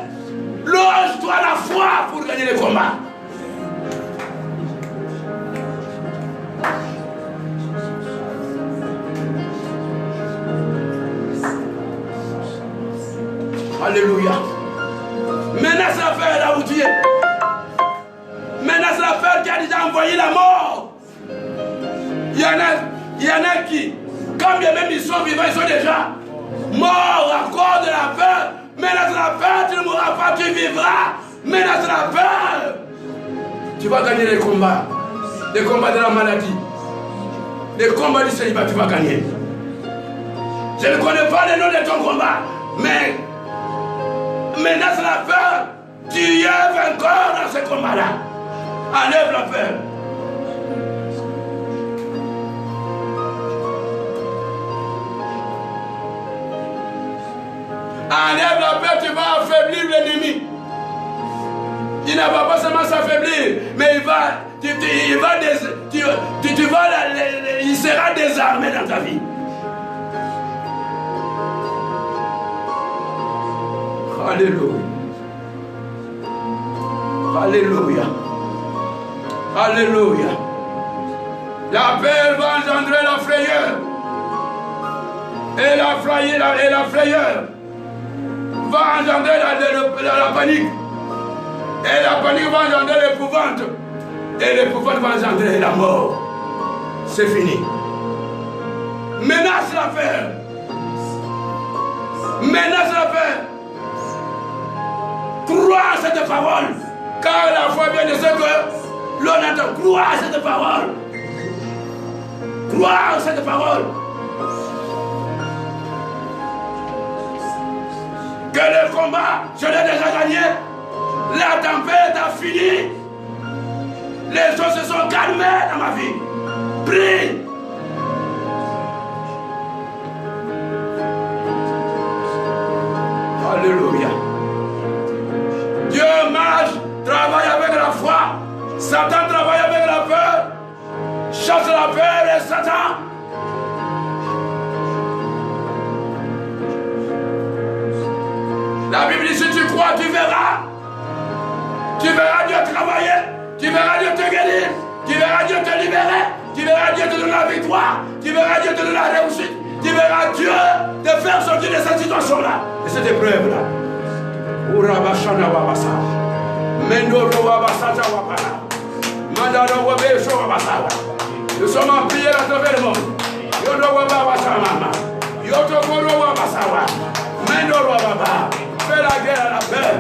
S2: Loge-toi la foi pour gagner le combat. Alléluia. Menace la peur là où tu es. Menace la peur qui a déjà envoyé la mort. Il y en a qui, quand bien même ils sont vivants, ils sont déjà morts à cause de la peur. Menace la peur, tu ne mourras pas, tu vivras. Menace la peur. Tu vas gagner les combats de la maladie, les combats du célibat, tu vas gagner. Je ne connais pas le nom de ton combat, mais menace la peur, tu es vainqueur dans ce combat-là. Enlève la peur. Enlève la peur, tu vas affaiblir l'ennemi. Il ne va pas seulement s'affaiblir, mais il sera désarmé dans ta vie. Alléluia. Alléluia. Alléluia. La peur va engendrer la frayeur. Et la frayeur va engendrer la panique. Et la panique va engendrer l'épouvante. Et l'épouvante va engendrer la mort. C'est fini. Menace la peur. Maintenant, c'est la paix. Crois à cette parole. Car la foi vient de ce que l'on entend. Crois à cette parole. Crois à cette parole. Que le combat, je l'ai déjà gagné. La tempête a fini. Les choses se sont calmées dans ma vie. Prie. Alléluia. Dieu marche, travaille avec la foi. Satan travaille avec la peur. Chasse la peur et Satan. La Bible dit, si tu crois, tu verras. Tu verras Dieu travailler. Tu verras Dieu te guérir. Tu verras Dieu te libérer. Tu verras Dieu te donner la victoire. Tu verras Dieu te donner la réussite. Tu verras Dieu te faire sortir de cette situation-là. De cette épreuve-là. Urabashana wabasa. Mendoro wabasata wapana. Mandaro wabesho wabasawa. Nous sommes en prière à travers le monde. Yodo wabasa mama. Yodo koro wabasawa. Mendoro wababa. Fais la guerre à la paix.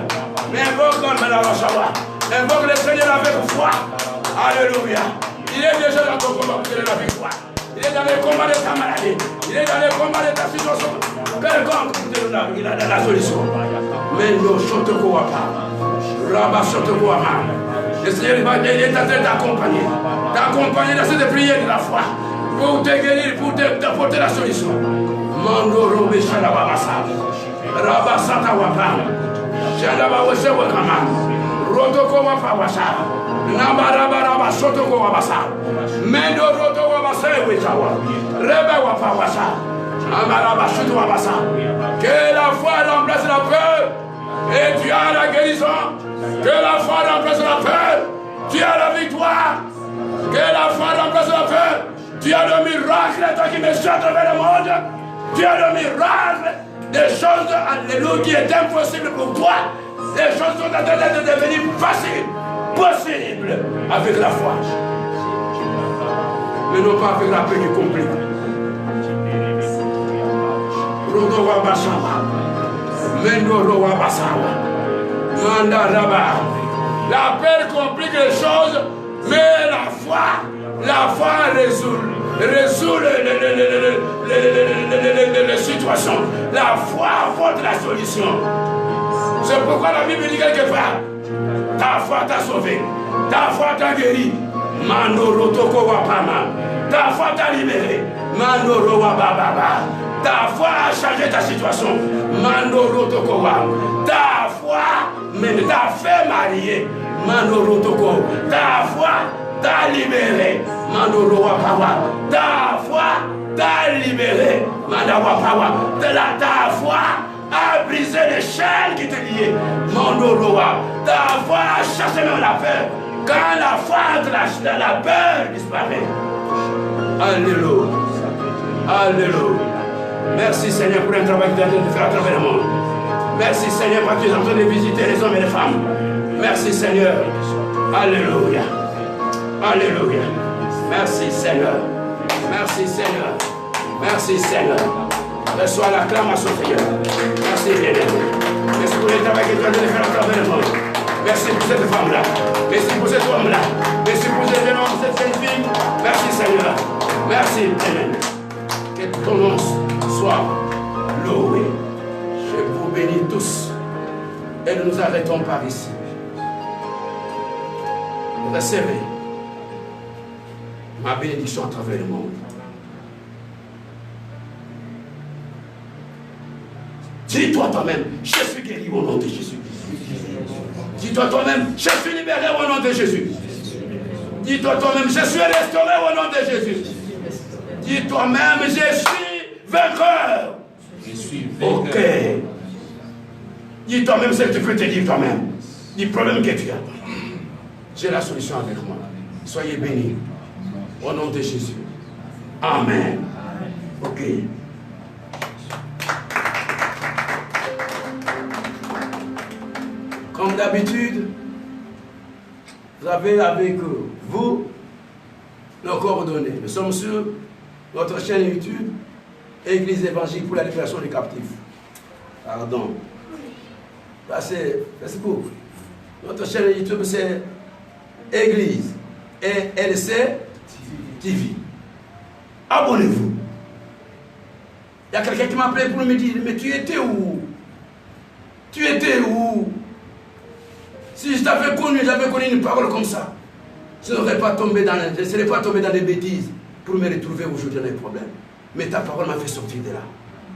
S2: Mais invoque comme la wasawa. Invoque le Seigneur avec foi. Alléluia. Il est déjà dans ton combat pour te donner la victoire. Il est dans le combat de ta maladie. Il est dans le combat de ta situation. Quelconque pour te donner la solution. Mendo Shotoko Wapa. Rabba Shotoko Wapa. Le Seigneur est en train d'accompagner. T'accompagner dans cette prière de la foi. Pour te guérir, pour t'apporter la solution. Mando Robe Shalababasa. Rabba Sata Wapa. Shalaba Wese Wakama. Rotoko Wapa Wasa. Nabaraba Shotoko Wabasa. Mendo Roto Wabasa Wechawa. Rebe Wapa Wasa. Amaraba Shotoko Wabasa. Que la foi remplace la peur. Et tu as la guérison. Que la foi remplace la peur. Tu as la victoire. Que la foi remplace la peur. Tu as le miracle, toi qui me suis à travers le monde. Tu as le miracle. Des choses, alléluia, qui est impossible pour toi. Des choses sont en train de devenir faciles, possibles avec la foi. Mais non pas avec la peur qui complique. Rodowa Bashawa. Mendorowa Basawa. Mandaraba. La peur complique les choses, mais la foi résout les situations. La foi apporte la solution. C'est pourquoi la Bible dit quelque part, ta foi t'a sauvé, ta foi t'a guéri. Mandoro toko wapama. Ta foi t'a libéré. Mandoro wababa. Ta foi a changé ta situation. Mandoro toko wa. Ta foi t'a fait marier. Mandoro toko. Ta foi t'a libéré. Mandoro wapama. Ta foi t'a libéré. Mandoro wapama. Ta foi a brisé les chaînes qui te liaient. Mandoroa. Ta foi a chassé même la peur. Quand la foi entre la peur disparaît. Alléluia. Alléluia. Merci Seigneur pour un travail que tu es en train de faire à travers le monde. Merci Seigneur parce que tu es en train de visiter les hommes et les femmes. Merci Seigneur. Alléluia. Alléluia. Merci Seigneur. Merci Seigneur. Merci Seigneur. Reçois l'acclamation Seigneur. Merci bien-aimé. Merci pour le travail que tu as de faire à travers le monde. Merci pour cette femme-là. Merci pour cet homme-là. Merci pour ce jeune homme, cette jeune fille. Merci Seigneur. Merci bien-aimé. Que ton nom soit loué. Je vous bénis tous. Et nous nous arrêtons par ici. Recevez ma bénédiction à travers le monde. Dis-toi toi-même, je suis guéri au nom de Jésus. Dis-toi toi-même, je suis libéré au nom de Jésus. Dis-toi toi-même, je suis restauré au nom de Jésus. Dis toi-même, je suis vainqueur.
S5: Je suis vainqueur.
S2: Ok. Dis toi-même ce que tu peux te dire toi-même. Du problème que tu as. J'ai la solution avec moi. Soyez bénis. Au nom de Jésus. Amen. Ok. Comme d'habitude, vous avez avec vous nos coordonnées. Nous sommes sur notre chaîne YouTube, Église évangélique pour la libération des captifs. Pardon. Là, c'est Facebook. Notre chaîne YouTube, c'est Église. ELC TV. Abonnez-vous. Il y a quelqu'un qui m'a appelé pour me dire, mais tu étais où? Tu étais où? Si je t'avais connu une parole comme ça, je ne serais pas tombé dans des bêtises pour me retrouver aujourd'hui dans les problèmes. Mais ta parole m'a fait sortir de là.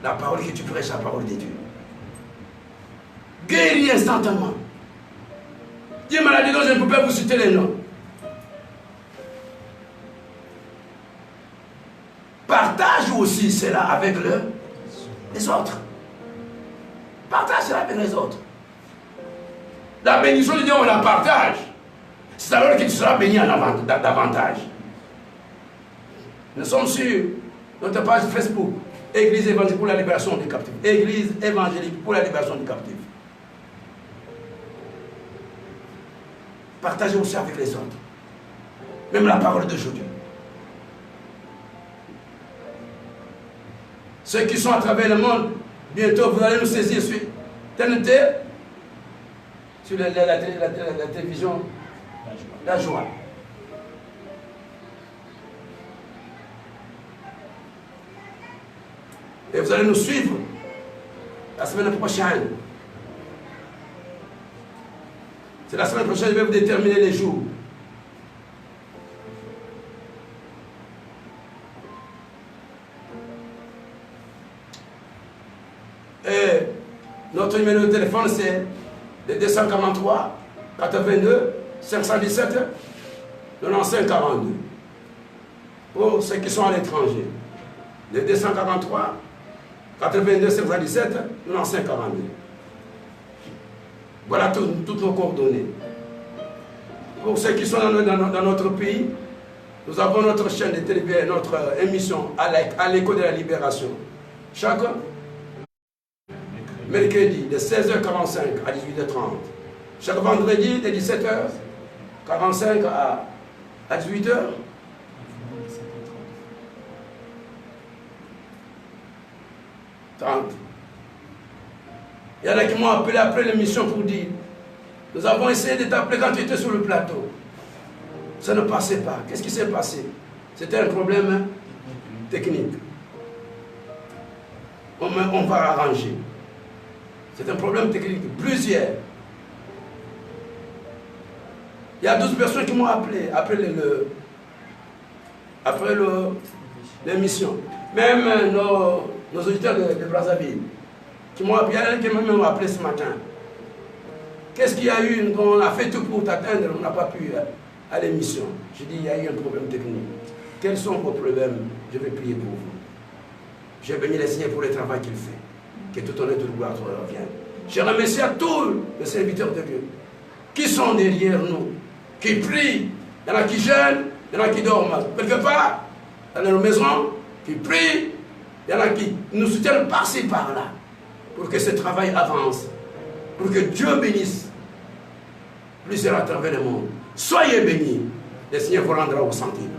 S2: La parole que tu prêches, la parole de Dieu. Guéris instantanément. Dieu m'a dit, donc je ne peux pas vous citer les noms. Partage aussi cela avec les autres. Partage cela avec les autres. La bénédiction de Dieu, on la partage. C'est alors que tu seras béni davantage. Nous sommes sur notre page Facebook, Église évangélique pour la libération des captifs. Église évangélique pour la libération des captifs. Partagez aussi avec les autres. Même la parole d'aujourd'hui. Ceux qui sont à travers le monde, bientôt vous allez nous saisir sur TNT, sur la télévision, la joie. Et vous allez nous suivre la semaine prochaine. C'est la semaine prochaine que je vais vous déterminer les jours. Et notre numéro de téléphone, c'est le 243 82 517 95 42. Pour ceux qui sont à l'étranger. Le 243 82 517 95 42. Voilà toutes nos coordonnées. Pour ceux qui sont dans notre pays, nous avons notre chaîne de télévision, notre émission à l'écho de la libération. Chaque mercredi de 16h45 à 18h30. Chaque vendredi de 17h45 à 18h. Il y en a qui m'ont appelé après l'émission pour dire, nous avons essayé de t'appeler quand tu étais sur le plateau. Ça ne passait pas. Qu'est-ce qui s'est passé? C'était un problème technique. On va arranger. C'est un problème technique. Plusieurs. Il y a 12 personnes qui m'ont appelé après l'émission. Même nos auditeurs de Brazzaville qui m'ont appelé. Il y en a qui m'ont appelé ce matin. Qu'est-ce qu'il y a eu? On a fait tout pour t'atteindre, on n'a pas pu à l'émission. Je dis, il y a eu un problème technique. Quels sont vos problèmes? Je vais prier pour vous. Je bénis le Seigneur pour le travail qu'il fait. Que tout honneur et toute gloire te revienne. Je remercie à tous les serviteurs de Dieu qui sont derrière nous, qui prient. Il y en a qui jeûnent, il y en a qui dorment quelque part, dans nos maisons, qui prient. Il y en a qui nous soutiennent par-ci, par-là, pour que ce travail avance, pour que Dieu bénisse plusieurs à travers le monde. Soyez bénis, le Seigneur vous rendra au centime.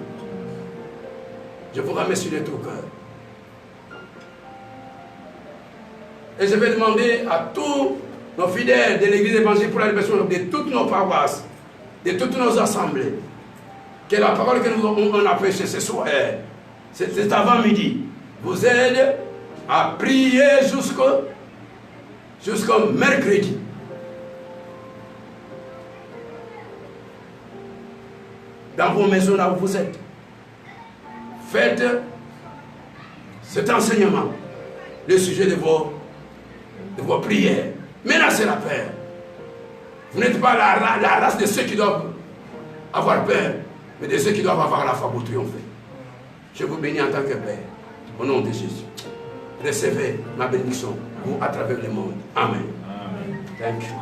S2: Je vous remercie de tout cœur. Et je vais demander à tous nos fidèles de l'Église évangélique pour la libération de toutes nos paroisses, de toutes nos assemblées, que la parole que nous a prêchée ce soir, c'est avant midi, vous aide à prier jusqu'au mercredi. Dans vos maisons là où vous êtes, faites cet enseignement, le sujet de vos prières. Menacez la peur. Vous n'êtes pas la race de ceux qui doivent avoir peur, mais de ceux qui doivent avoir la foi pour triompher. Je vous bénis en tant que Père, au nom de Jésus. Recevez ma bénédiction, vous, à travers le monde. Amen. Amen. Thank you.